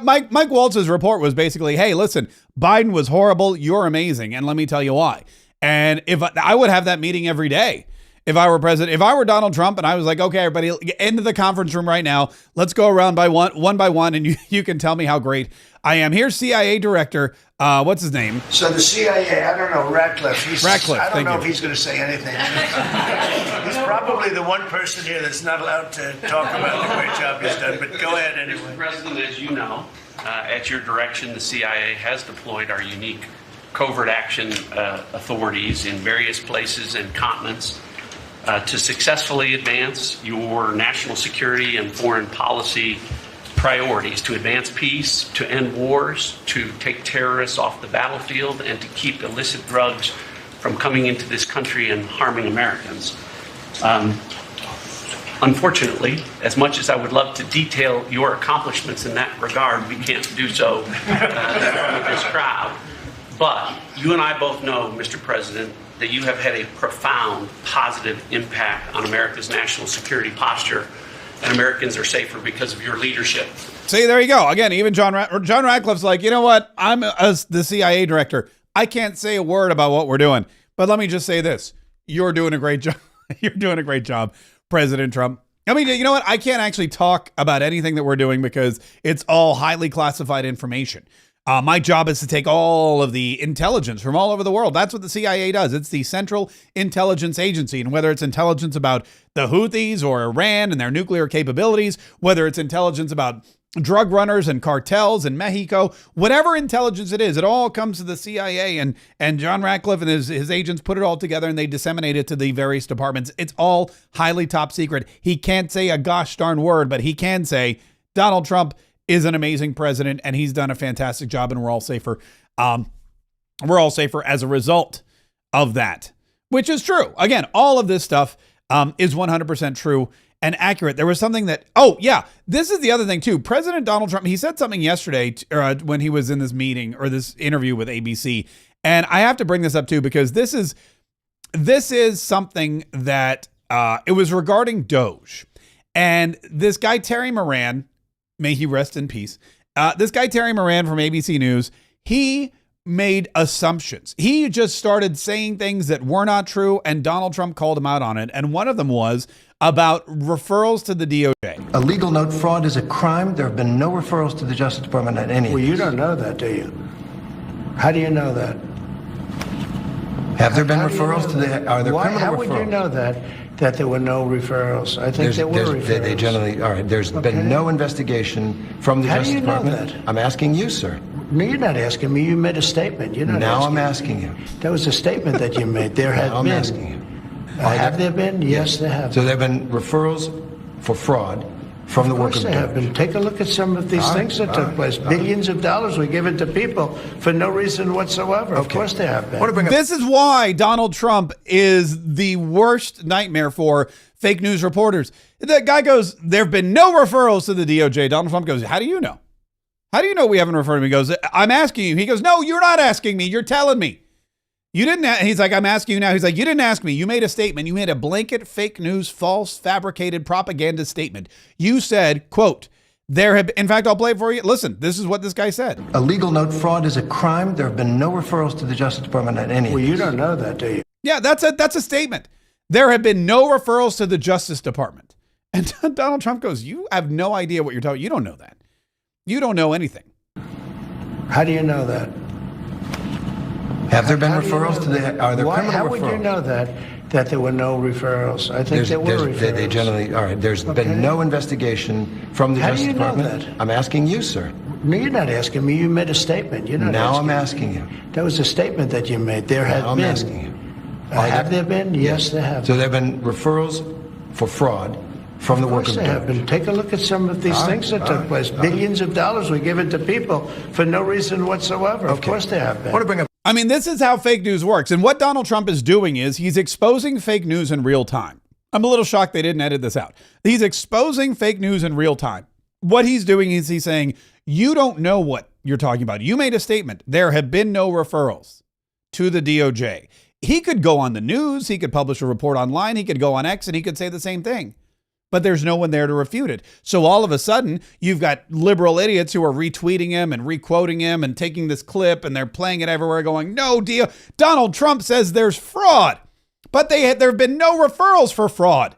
[SPEAKER 1] Mike Waltz's report was basically, hey, listen, Biden was horrible. You're amazing. And let me tell you why. And if I would have that meeting every day. If I were president, if I were Donald Trump and I was like, okay, everybody into the conference room right now, let's go around one by one. And you can tell me how great I am. Here's CIA director. What's his name?
[SPEAKER 7] So the CIA, I don't know, Ratcliffe. I don't know if he's going to say anything. He's probably the one person here that's not allowed to talk about the great job he's done, but go ahead anyway.
[SPEAKER 12] Mr. President, as you know, at your direction, the CIA has deployed our unique covert action authorities in various places and continents to successfully advance your national security and foreign policy priorities, to advance peace, to end wars, to take terrorists off the battlefield, and to keep illicit drugs from coming into this country and harming Americans. Unfortunately, as much as I would love to detail your accomplishments in that regard, we can't do so in front of this crowd. But you and I both know, Mr. President, that you have had a profound positive impact on America's national security posture, and Americans are safer because of your leadership.
[SPEAKER 1] See, there you go. Again, even John Ratcliffe's like, you know what? I'm the CIA director. I can't say a word about what we're doing. But let me just say this. You're doing a great job. You're doing a great job, President Trump. I mean, you know what? I can't actually talk about anything that we're doing because it's all highly classified information. My job is to take all of the intelligence from all over the world. That's what the CIA does. It's the Central Intelligence Agency. And whether it's intelligence about the Houthis or Iran and their nuclear capabilities, whether it's intelligence about drug runners and cartels in Mexico, whatever intelligence it is, it all comes to the CIA, and John Ratcliffe and his agents put it all together and they disseminate it to the various departments. It's all highly top secret. He can't say a gosh darn word, but he can say Donald Trump is an amazing president and he's done a fantastic job, and we're all safer. We're all safer as a result of that, which is true. Again, all of this stuff is 100% true and accurate. There was something that, oh yeah, this is the other thing too. President Donald Trump, he said something yesterday when he was in this meeting or this interview with ABC. And I have to bring this up too, because this is something that it was regarding Doge. And this guy, Terry Moran, may he rest in peace. This guy, Terry Moran from ABC News, he made assumptions. He just started saying things that were not true, and Donald Trump called him out on it. And one of them was about referrals to the DOJ.
[SPEAKER 13] A legal note fraud is a crime. There have been no referrals to the Justice Department on any.
[SPEAKER 7] Well, you don't know that, do you? How do you know that?
[SPEAKER 13] Have there been referrals to the? Are there criminal referrals?
[SPEAKER 7] How would you know that there were no referrals? I think there were referrals.
[SPEAKER 13] They generally. All right. There's been no investigation from the Justice Department.
[SPEAKER 7] How do you know that?
[SPEAKER 13] I'm asking you, sir.
[SPEAKER 7] No, you're not asking me. You made a statement. You're not.
[SPEAKER 13] Now
[SPEAKER 7] asking
[SPEAKER 13] I'm asking you.
[SPEAKER 7] That was a statement that you made. There have been.
[SPEAKER 13] I'm asking you.
[SPEAKER 7] Have there been? Yes, there have.
[SPEAKER 13] So there have been referrals for fraud from the work of the
[SPEAKER 7] Of course there have been. Take a look at some of these things that took place. Billions of dollars were given to people for no reason whatsoever. Of course there have been.
[SPEAKER 1] This is why Donald Trump is the worst nightmare for fake news reporters. The guy goes, there have been no referrals to the DOJ. Donald Trump goes, how do you know? How do you know we haven't referred him? He goes, I'm asking you. He goes, no, you're not asking me. You're telling me. You didn't. He's like, I'm asking you now. He's like, you didn't ask me. You made a statement. You made a blanket fake news, false, fabricated propaganda statement. You said, quote, there have, in fact, I'll play it for you. Listen, this is what this guy said.
[SPEAKER 13] A legal note fraud is a crime. There have been no referrals to the Justice Department on any.
[SPEAKER 7] Well, you don't know that, do you?
[SPEAKER 1] Yeah, that's a statement. There have been no referrals to the Justice Department. And Donald Trump goes, you have no idea what you're talking. You don't know that. You don't know anything.
[SPEAKER 7] How do you know that?
[SPEAKER 13] Have there been referrals to the? Are there criminal referrals?
[SPEAKER 7] How would you know that there were no referrals? I think there were referrals.
[SPEAKER 13] They generally. All right. There's been no investigation from the Justice Department. How do you know that? I'm asking you, sir.
[SPEAKER 7] No, you're not asking me. You made a statement. You're not.
[SPEAKER 13] Now I'm asking you.
[SPEAKER 7] That was a statement that you made. There have been.
[SPEAKER 13] I'm asking you.
[SPEAKER 7] Have there been? Yes, there have.
[SPEAKER 13] So there have been referrals for fraud from the work of the
[SPEAKER 7] Of course there have been. Take a look at some of these things that took place. Billions of dollars were given to people for no reason whatsoever. Of course there have been.
[SPEAKER 13] I want to bring up.
[SPEAKER 1] I mean, this is how fake news works. And what Donald Trump is doing is he's exposing fake news in real time. I'm a little shocked they didn't edit this out. He's exposing fake news in real time. What he's doing is he's saying, you don't know what you're talking about. You made a statement. There have been no referrals to the DOJ. He could go on the news. He could publish a report online. He could go on X and he could say the same thing. But there's no one there to refute it. So all of a sudden, you've got liberal idiots who are retweeting him and requoting him and taking this clip and they're playing it everywhere going, no deal. Donald Trump says there's fraud, but there have been no referrals for fraud.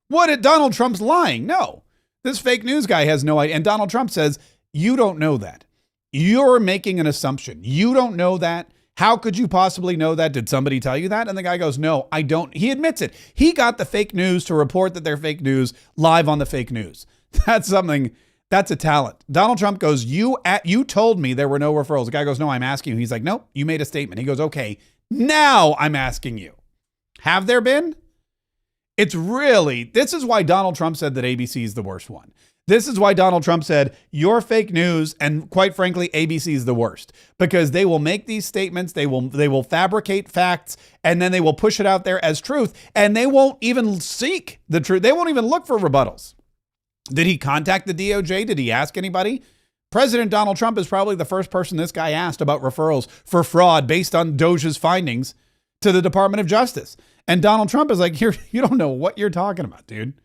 [SPEAKER 1] What? Donald Trump's lying. No, this fake news guy has no idea. And Donald Trump says, you don't know that. You're making an assumption. You don't know that. How could you possibly know that? Did somebody tell you that? And the guy goes, no, I don't. He admits it. He got the fake news to report that they're fake news live on the fake news. That's something, that's a talent. Donald Trump goes, you told me there were no referrals. The guy goes, no, I'm asking you. He's like, no, you made a statement. He goes, okay, now I'm asking you. Have there been? This is why Donald Trump said that ABC is the worst one. This is why Donald Trump said, you're fake news, and quite frankly, ABC is the worst. Because they will make these statements, they will fabricate facts, and then they will push it out there as truth, and they won't even seek the truth. They won't even look for rebuttals. Did he contact the DOJ? Did he ask anybody? President Donald Trump is probably the first person this guy asked about referrals for fraud based on DOJ's findings to the Department of Justice. And Donald Trump is like, you don't know what you're talking about, dude.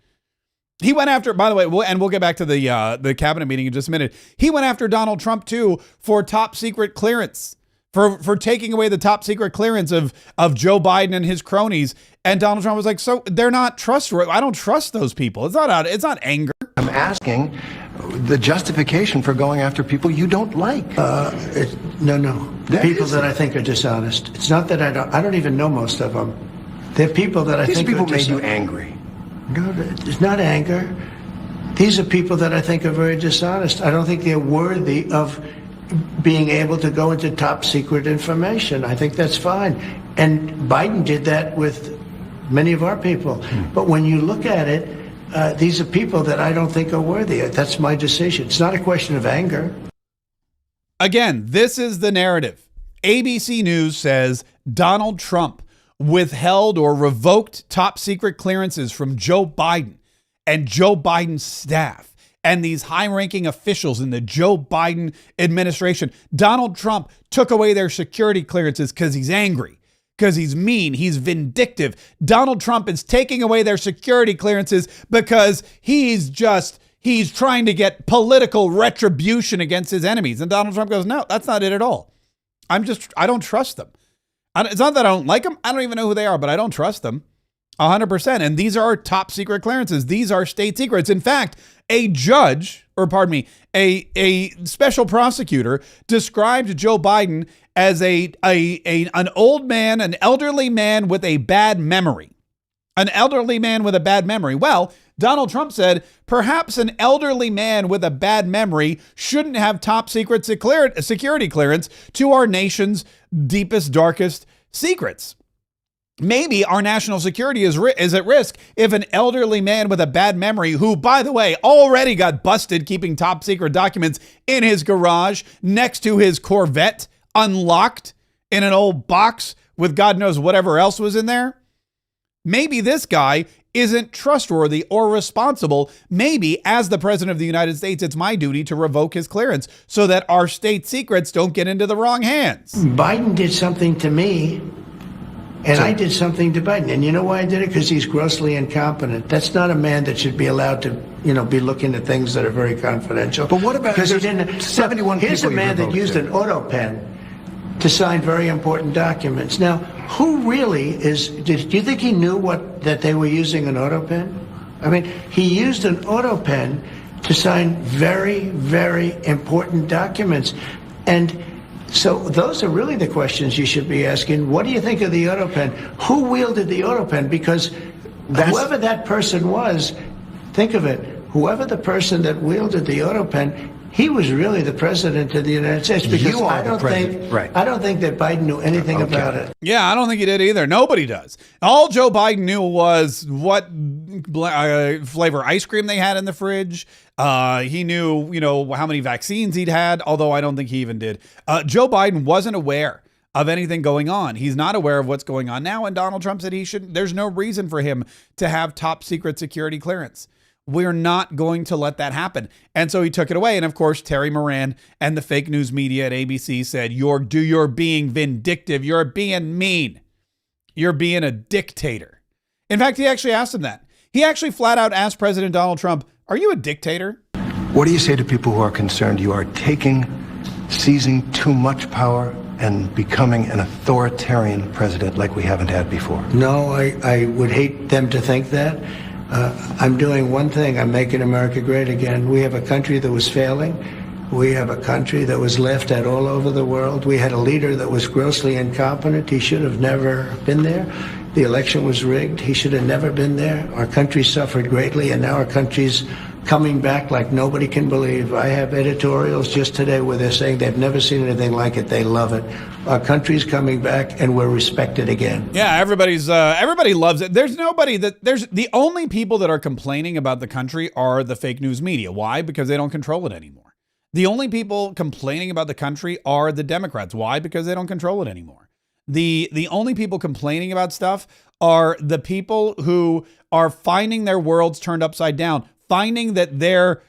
[SPEAKER 1] He went after, by the way, we'll get back to the cabinet meeting in just a minute. He went after Donald Trump too for top secret clearance, for taking away the top secret clearance of Joe Biden and his cronies. And Donald Trump was like, so they're not trustworthy. I don't trust those people. It's not anger.
[SPEAKER 13] I'm asking the justification for going after people you don't like.
[SPEAKER 7] No. The people that I think are dishonest. It's not that I don't even know most of them. They're people that I think
[SPEAKER 13] These
[SPEAKER 7] are
[SPEAKER 13] people made you angry.
[SPEAKER 7] No, it's not anger. These are people that I think are very dishonest. I don't think they're worthy of being able to go into top secret information. I think that's fine. And Biden did that with many of our people. But when you look at it, these are people that I don't think are worthy. That's my decision. It's not a question of anger.
[SPEAKER 1] Again, this is the narrative. ABC News says Donald Trump withheld or revoked top secret clearances from Joe Biden and Joe Biden's staff and these high-ranking officials in the Joe Biden administration. Donald Trump took away their security clearances because he's angry, because he's mean. He's vindictive. Donald Trump is taking away their security clearances because he's trying to get political retribution against his enemies. And Donald Trump goes, no, that's not it at all. I don't trust them. It's not that I don't like them. I don't even know who they are, but I don't trust them 100%. And these are top secret clearances. These are state secrets. In fact, a special prosecutor described Joe Biden as an old man, an elderly man with a bad memory. An elderly man with a bad memory. Well, Donald Trump said perhaps an elderly man with a bad memory shouldn't have top secret security clearance to our nation's deepest, darkest secrets. Maybe our national security is at risk if an elderly man with a bad memory, who, by the way, already got busted keeping top secret documents in his garage next to his Corvette, unlocked in an old box with God knows whatever else was in there. Maybe this guy isn't trustworthy or responsible. Maybe as the president of the United States, it's my duty to revoke his clearance so that our state secrets don't get into the wrong hands.
[SPEAKER 7] Biden did something to me, and I did something to Biden. And you know why I did it? Because he's grossly incompetent. That's not a man that should be allowed to, be looking at things that are very confidential.
[SPEAKER 13] But what about,
[SPEAKER 7] because he didn't.
[SPEAKER 13] 71 people.
[SPEAKER 7] Here's a man that used an auto pen to sign very important documents. Now, who really is, do you think he knew that they were using an auto pen? I mean, he used an auto pen to sign very, very important documents. And so those are really the questions you should be asking. What do you think of the auto pen? Who wielded the auto pen? Because whoever that person was, think of it, whoever the person that wielded the auto pen, he was really the president of the United States, because I don't think that Biden knew anything about it.
[SPEAKER 1] Yeah, I don't think he did either. Nobody does. All Joe Biden knew was what flavor ice cream they had in the fridge. He knew, how many vaccines he'd had, although I don't think he even did. Joe Biden wasn't aware of anything going on. He's not aware of what's going on now. And Donald Trump said he shouldn't. There's no reason for him to have top secret security clearance. We're not going to let that happen. And so he took it away. And of course, Terry Moran and the fake news media at ABC said, you're being vindictive. You're being mean. You're being a dictator. In fact, he actually asked him that. He actually flat out asked President Donald Trump, are you a dictator?
[SPEAKER 13] What do you say to people who are concerned you are seizing too much power and becoming an authoritarian president like we haven't had before?
[SPEAKER 7] No, I would hate them to think that. I'm doing one thing. I'm making America great again. We have a country that was failing. We have a country that was laughed at all over the world. We had a leader that was grossly incompetent. He should have never been there. The election was rigged. He should have never been there. Our country suffered greatly, and now our country's coming back like nobody can believe. I have editorials just today where they're saying they've never seen anything like it. They love it. Our country's coming back, and we're respected again.
[SPEAKER 1] Yeah, everybody loves it. There's the only people that are complaining about the country are the fake news media. Why? Because they don't control it anymore. The only people complaining about the country are the Democrats. Why? Because they don't control it anymore. The only people complaining about stuff are the people who are finding their worlds turned upside down, finding that their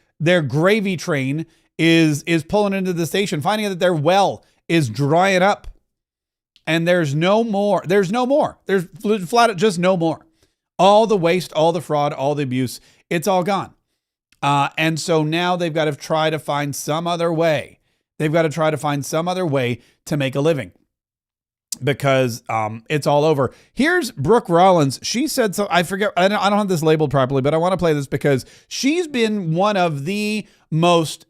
[SPEAKER 1] gravy train is pulling into the station, finding that their well is drying up, and there's no more. There's flat out just no more. All the waste, all the fraud, all the abuse, it's all gone. And so now they've got to try to find some other way. They've got to try to find some other way to make a living, because it's all over. Here's Brooke Rollins. She said so. I forget. I don't have this labeled properly, but I want to play this because she's been one of the most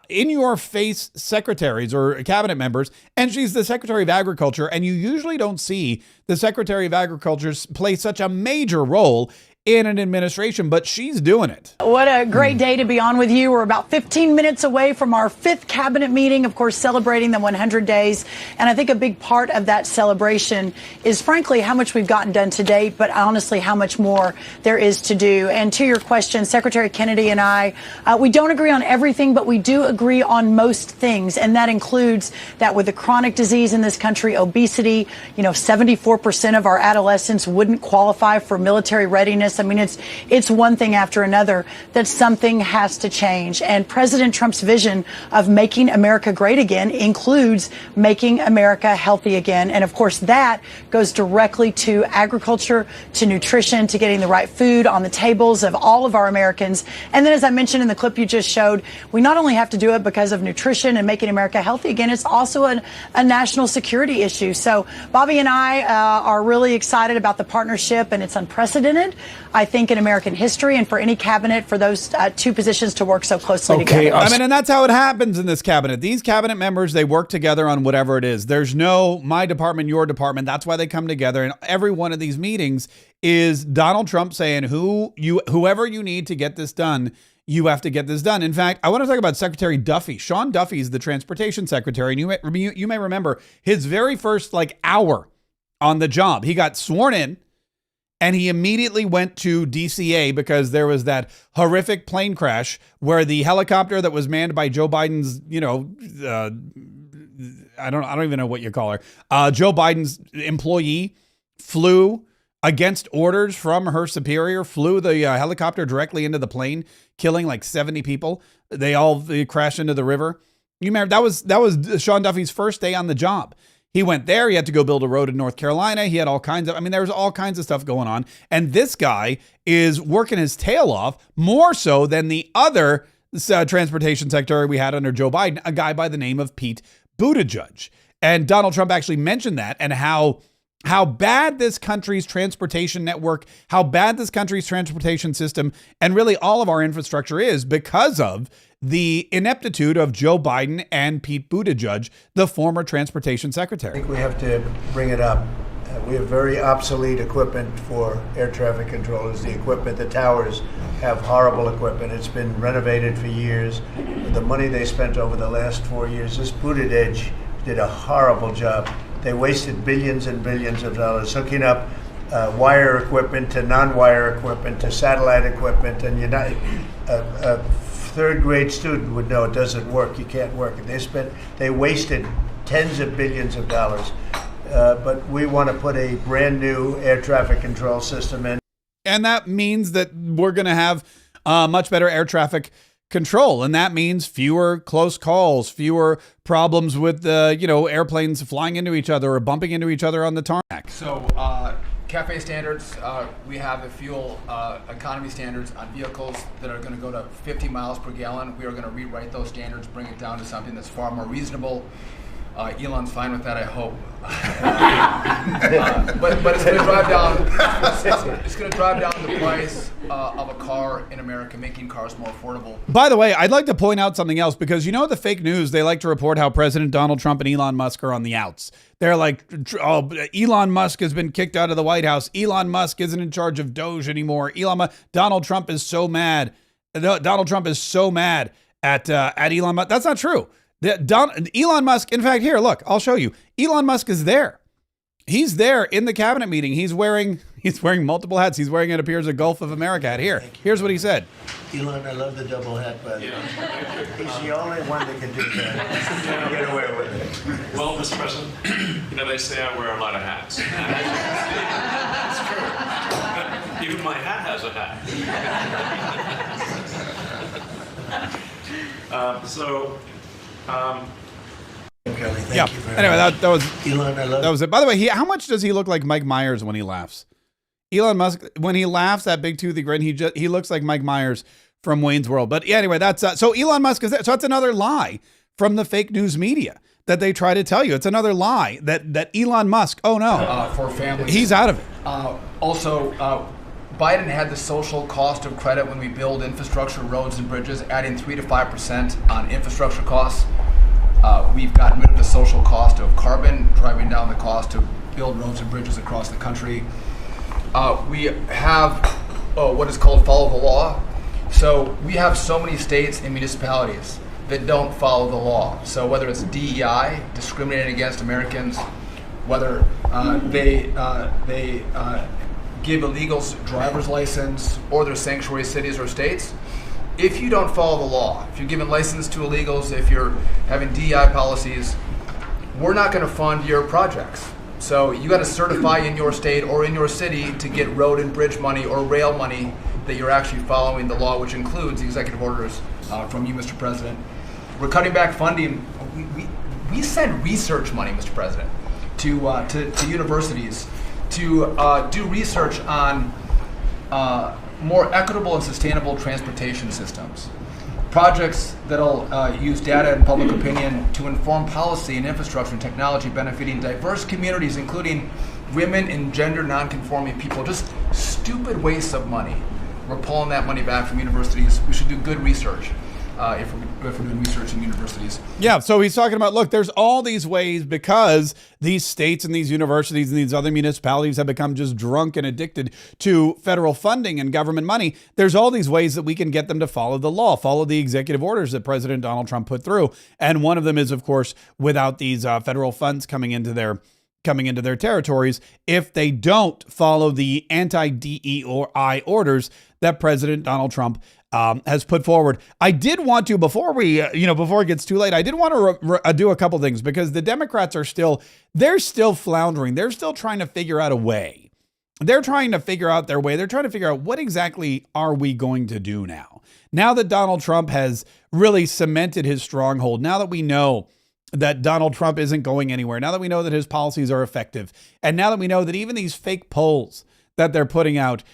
[SPEAKER 1] in-your-face secretaries or cabinet members, and she's the Secretary of Agriculture. And you usually don't see the Secretary of Agriculture play such a major role in an administration, but she's doing it.
[SPEAKER 14] What a great day to be on with you. We're about 15 minutes away from our 5th cabinet meeting, of course, celebrating the 100 days. And I think a big part of that celebration is, frankly, how much we've gotten done to date, but honestly, how much more there is to do. And to your question, Secretary Kennedy and I, we don't agree on everything, but we do agree on most things. And that includes that with the chronic disease in this country, obesity, 74% of our adolescents wouldn't qualify for military readiness homelessness. I mean, it's one thing after another, that something has to change. And President Trump's vision of making America great again includes making America healthy again. And of course, that goes directly to agriculture, to nutrition, to getting the right food on the tables of all of our Americans. And then, as I mentioned in the clip you just showed, we not only have to do it because of nutrition and making America healthy again, it's also a national security issue. So Bobby and I are really excited about the partnership, and it's unprecedented, I think, in American history, and for any cabinet, for those two positions to work so closely together.
[SPEAKER 1] I mean, and that's how it happens in this cabinet. These cabinet members, they work together on whatever it is. There's no my department, your department. That's why they come together. And every one of these meetings is Donald Trump saying whoever you need to get this done, you have to get this done. In fact, I want to talk about Secretary Duffy. Sean Duffy is the transportation secretary. And you may remember his very first hour on the job. He got sworn in and he immediately went to DCA because there was that horrific plane crash where the helicopter that was manned by Joe Biden's, I don't even know what you call her. Joe Biden's employee flew against orders from her superior, flew the helicopter directly into the plane, killing like 70 people. They crashed into the river. You remember that was Sean Duffy's first day on the job. He went there. He had to go build a road in North Carolina. He had there was all kinds of stuff going on. And this guy is working his tail off more so than the other transportation secretary we had under Joe Biden, a guy by the name of Pete Buttigieg. And Donald Trump actually mentioned that and how bad this country's transportation network, how bad this country's transportation system, and really all of our infrastructure is because of the ineptitude of Joe Biden and Pete Buttigieg, the former transportation secretary.
[SPEAKER 7] I think we have to bring it up. We have very obsolete equipment for air traffic controllers. The towers have horrible equipment. It's been renovated for years. The money they spent over the last 4 years, this Buttigieg did a horrible job. They wasted billions and billions of dollars hooking up wire equipment to non-wire equipment to satellite equipment, and a third-grade student would know it doesn't work. You can't work it. They wasted tens of billions of dollars, but we want to put a brand new air traffic control system in,
[SPEAKER 1] and that means that we're going to have much better air traffic control, and that means fewer close calls, fewer problems with airplanes flying into each other or bumping into each other on the tarmac.
[SPEAKER 15] So CAFE standards, we have the fuel economy standards on vehicles that are going to go to 50 miles per gallon. We are going to rewrite those standards, bring it down to something that's far more reasonable. Elon's fine with that, I hope. But it's going to drive down. It's going to drive down the price of a car in America, making cars more affordable.
[SPEAKER 1] By the way, I'd like to point out something else because the fake news, they like to report how President Donald Trump and Elon Musk are on the outs. They're like, oh, Elon Musk has been kicked out of the White House. Elon Musk isn't in charge of Doge anymore. Donald Trump is so mad. Donald Trump is so mad at Elon Musk. That's not true. Elon Musk, in fact, here, look, I'll show you. Elon Musk is there. He's there in the cabinet meeting. He's wearing multiple hats. He's wearing, it appears, a Gulf of America hat. Here's what he said.
[SPEAKER 7] Elon, I love the double hat, by the way. He's the only one that can do that. Get away with it.
[SPEAKER 16] Well, Mr. President, they say I wear a lot of hats. It's true. Even my hat has a hat.
[SPEAKER 1] Yeah. Anyway, that was Elon. That was it. By the way, how much does he look like Mike Myers when he laughs? Elon Musk, when he laughs, that big toothy grin, he looks like Mike Myers from Wayne's World. But yeah, anyway, that's so Elon Musk is there. So that's another lie from the fake news media that they try to tell you. It's another lie that Elon Musk. Oh no,
[SPEAKER 15] for families,
[SPEAKER 1] he's out of it.
[SPEAKER 15] Also, Biden had the social cost of credit when we build infrastructure, roads and bridges, adding 3 to 5% on infrastructure costs. We've gotten rid of the social cost of carbon, driving down the cost to build roads and bridges across the country. We have what is called follow the law. So we have so many states and municipalities that don't follow the law. So whether it's DEI, discriminating against Americans, whether they give illegals driver's license, or they're sanctuary cities or states, if you don't follow the law, if you're giving license to illegals, if you're having DEI policies, we're not going to fund your projects. So you got to certify in your state or in your city to get road and bridge money or rail money that you're actually following the law, which includes the executive orders from you, Mr. President. We're cutting back funding. We send research money, Mr. President, to universities to do research on more equitable and sustainable transportation systems. Projects that'll use data and public opinion to inform policy and infrastructure and technology benefiting diverse communities, including women and gender non-conforming people. Just stupid wastes of money. We're pulling that money back from universities. We should do good research if we're doing research in universities.
[SPEAKER 1] Yeah, so he's talking about, look, there's all these ways because these states and these universities and these other municipalities have become just drunk and addicted to federal funding and government money. There's all these ways that we can get them to follow the law, follow the executive orders that President Donald Trump put through. And one of them is, of course, without these federal funds coming into their territories, if they don't follow the anti-DEI orders that President Donald Trump has put forward. I did want to, before it gets too late, I did want to do a couple things because the Democrats they're still floundering. They're still trying to figure out a way. They're trying to figure out their way. They're trying to figure out what exactly are we going to do now? Now that Donald Trump has really cemented his stronghold, now that we know that Donald Trump isn't going anywhere, now that we know that his policies are effective, and now that we know that even these fake polls that they're putting out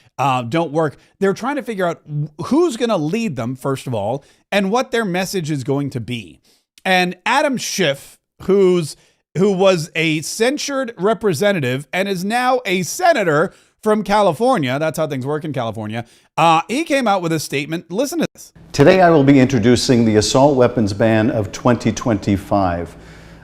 [SPEAKER 1] don't work, they're trying to figure out who's going to lead them, first of all, and what their message is going to be. And Adam Schiff, who was a censured representative and is now a senator from California, that's how things work in California, he came out with a statement. Listen to this.
[SPEAKER 17] Today I will be introducing the assault weapons ban of 2025,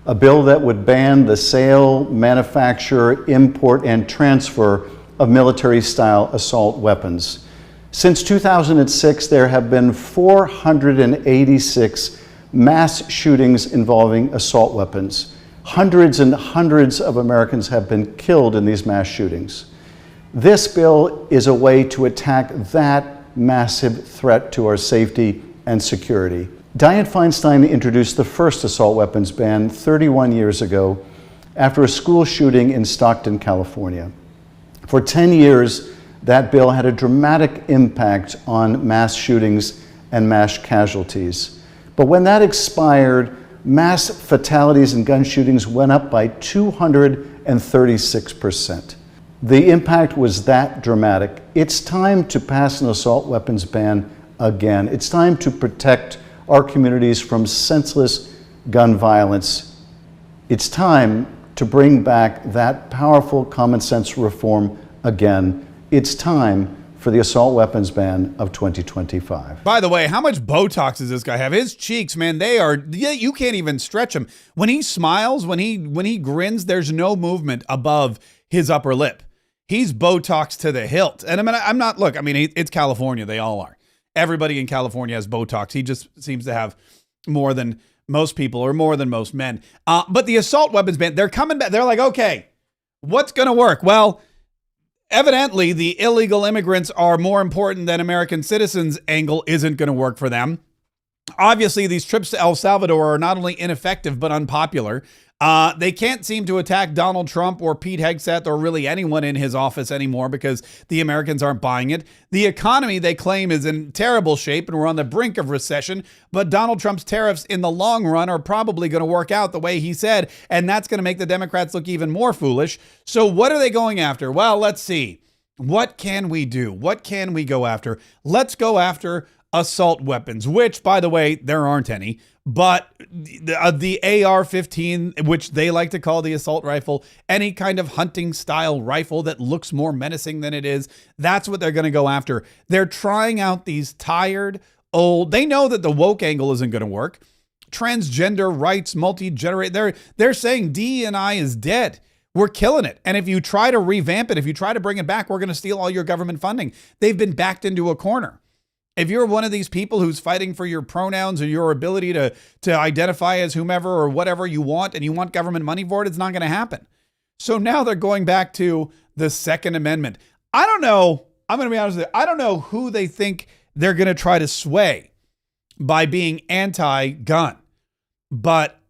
[SPEAKER 17] a bill that would ban the sale, manufacture, import, and transfer of military-style assault weapons. Since 2006, there have been 486 mass shootings involving assault weapons. Hundreds and hundreds of Americans have been killed in these mass shootings. This bill is a way to attack that massive threat to our safety and security. Dianne Feinstein introduced the first assault weapons ban 31 years ago after a school shooting in Stockton, California. For 10 years, that bill had a dramatic impact on mass shootings and mass casualties. But when that expired, mass fatalities and gun shootings went up by 236%. The impact was that dramatic. It's time to pass an assault weapons ban again. It's time to protect our communities from senseless gun violence. It's time to bring back that powerful common sense reform again. It's time for the assault weapons ban of 2025.
[SPEAKER 1] By the way, how much Botox does this guy have? His cheeks, man, you can't even stretch them. When he smiles, when he grins, there's no movement above his upper lip. He's Botox to the hilt. And it's California. They all are. Everybody in California has Botox. He just seems to have more than most people or more than most men. But the assault weapons ban, they're coming back. They're like, okay, what's going to work? Well, evidently the illegal immigrants are more important than American citizens angle isn't going to work for them. Obviously, these trips to El Salvador are not only ineffective, but unpopular. They can't seem to attack Donald Trump or Pete Hegseth or really anyone in his office anymore because the Americans aren't buying it. The economy, they claim, is in terrible shape and we're on the brink of recession. But Donald Trump's tariffs in the long run are probably going to work out the way he said. And that's going to make the Democrats look even more foolish. So what are they going after? Well, let's see. What can we do? What can we go after? Let's go after assault weapons, which, by the way, there aren't any. But the AR-15, which they like to call the assault rifle, any kind of hunting style rifle that looks more menacing than it is, that's what they're going to go after. They're trying out these tired, old, they know that the woke angle isn't going to work. Transgender rights, multi-generate, they're saying DE&I is dead. We're killing it. And if you try to revamp it, if you try to bring it back, we're going to steal all your government funding. They've been backed into a corner. If you're one of these people who's fighting for your pronouns or your ability to identify as whomever or whatever you want, and you want government money for it, it's not going to happen. So now they're going back to the Second Amendment. I don't know. I'm going to be honest with you. I don't know who they think they're going to try to sway by being anti-gun. But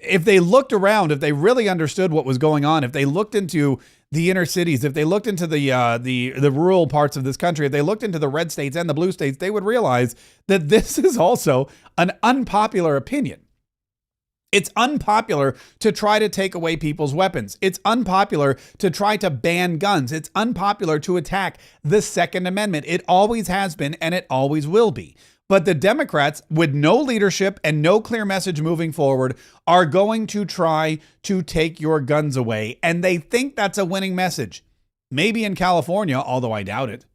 [SPEAKER 1] if they looked around, if they really understood what was going on, if they looked into the inner cities, if they looked into the rural parts of this country, if they looked into the red states and the blue states, they would realize that this is also an unpopular opinion. It's unpopular to try to take away people's weapons. It's unpopular to try to ban guns. It's unpopular to attack the Second Amendment. It always has been, and it always will be. But the Democrats, with no leadership and no clear message moving forward, are going to try to take your guns away. And they think that's a winning message. Maybe in California, although I doubt it.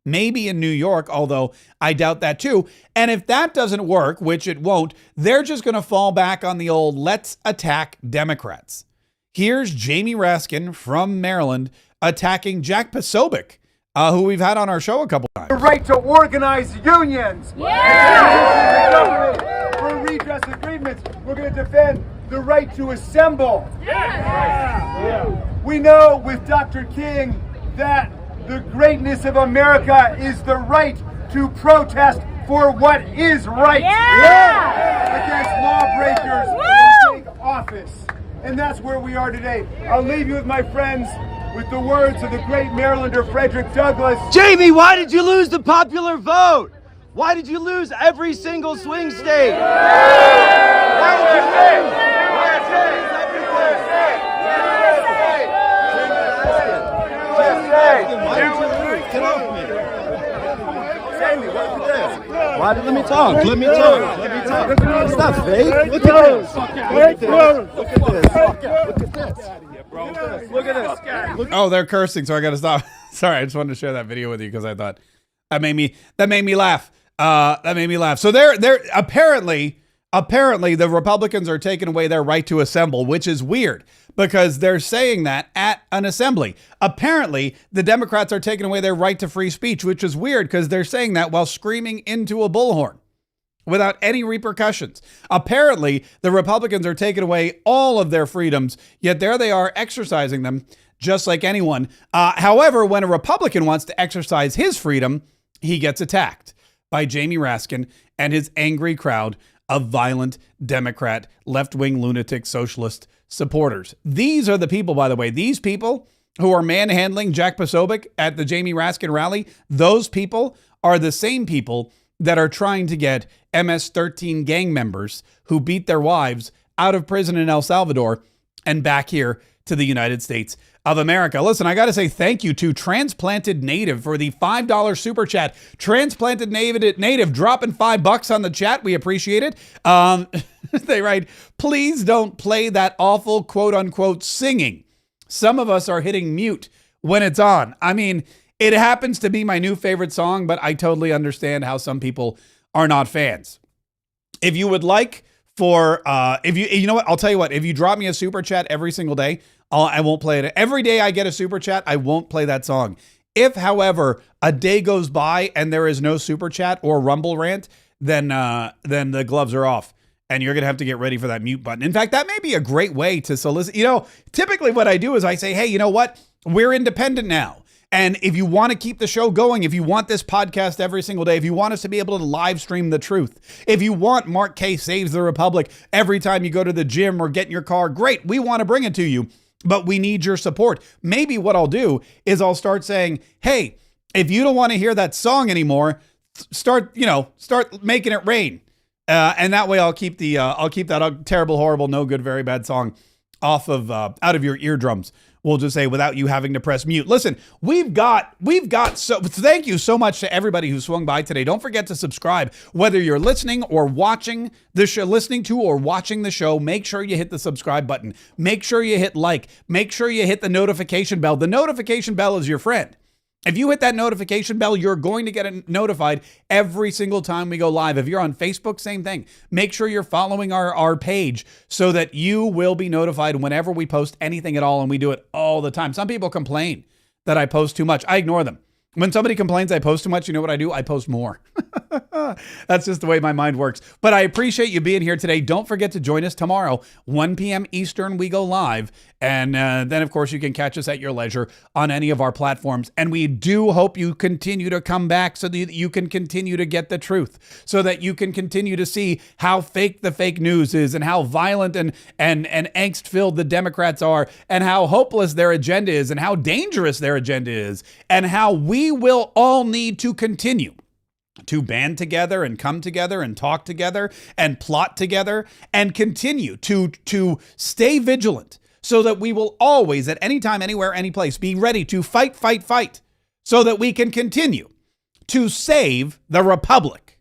[SPEAKER 1] Maybe in New York, although I doubt that too. And if that doesn't work, which it won't, they're just going to fall back on the old let's attack Democrats. Here's Jamie Raskin from Maryland attacking Jack Posobiec, who we've had on our show a couple times.
[SPEAKER 18] The right to organize unions. For redress agreements. We're going to defend the right to assemble. We know with Dr. King that the greatness of America is the right to protest for what is right against lawbreakers who take office. And that's where we are today. I'll leave you with my friends with the words of the great Marylander Frederick Douglass.
[SPEAKER 19] Jamie, why did you lose the popular vote? Why did you lose every single swing state? Why did you lose?
[SPEAKER 18] Get off me.
[SPEAKER 19] Why did let me talk? Let me talk. Let me talk. It's not fake. Look at this. Look at this. Look at this.
[SPEAKER 1] Oh, they're cursing, so I got to stop. Sorry, I just wanted to share that video with you because I thought that made me laugh. That made me laugh. So they're apparently the Republicans are taking away their right to assemble, which is weird because they're saying that at an assembly. Apparently, the Democrats are taking away their right to free speech, which is weird because they're saying that while screaming into a bullhorn without any repercussions. Apparently, the Republicans are taking away all of their freedoms, yet there they are exercising them just like anyone. However, when a Republican wants to exercise his freedom, he gets attacked by Jamie Raskin and his angry crowd of violent Democrat, left-wing lunatic socialist supporters. These are the people, by the way, these people who are manhandling Jack Posobiec at the Jamie Raskin rally, those people are the same people that are trying to get MS-13 gang members who beat their wives out of prison in El Salvador and back here to the United States of America. Listen, I got to say thank you to Transplanted Native for the $5 super chat. Transplanted Native dropping $5 on the chat. We appreciate it. They write, please don't play that awful quote unquote singing. Some of us are hitting mute when it's on. I mean, it happens to be my new favorite song, but I totally understand how some people are not fans. If you would like for, you know what, I'll tell you what, if you drop me a super chat every single day, I won't play it. Every day I get a super chat, I won't play that song. If, however, a day goes by and there is no super chat or rumble rant, then the gloves are off and you're going to have to get ready for that mute button. In fact, that may be a great way to solicit. You know, typically what I do is I say, hey, you know what? We're independent now. And if you want to keep the show going, if you want this podcast every single day, if you want us to be able to live stream the truth, if you want Mark Kaye Saves the Republic every time you go to the gym or get in your car, great. We want to bring it to you. But we need your support. Maybe what I'll do is I'll start saying, hey, if you don't want to hear that song anymore, start making it rain. And that way I'll keep that terrible, horrible, no good, very bad song off of, out of your eardrums. We'll just say without you having to press mute. Listen, so thank you so much to everybody who swung by today. Don't forget to subscribe, whether you're listening or watching the show, listening to or watching the show. Make sure you hit the subscribe button. Make sure you hit like. Make sure you hit the notification bell. The notification bell is your friend. If you hit that notification bell, you're going to get notified every single time we go live. If you're on Facebook, same thing. Make sure you're following our page so that you will be notified whenever we post anything at all, and we do it all the time. Some people complain that I post too much. I ignore them. When somebody complains I post too much, you know what I do? I post more. That's just the way my mind works. But I appreciate you being here today. Don't forget to join us tomorrow, 1 p.m. Eastern. We go live. And then, of course, you can catch us at your leisure on any of our platforms. And we do hope you continue to come back so that you can continue to get the truth, so that you can continue to see how fake the fake news is and how violent and angst-filled the Democrats are and how hopeless their agenda is and how dangerous their agenda is and how we will all need to continue to band together and come together and talk together and plot together and continue to stay vigilant so that we will always, at any time, anywhere, any place, be ready to fight so that we can continue to save the Republic.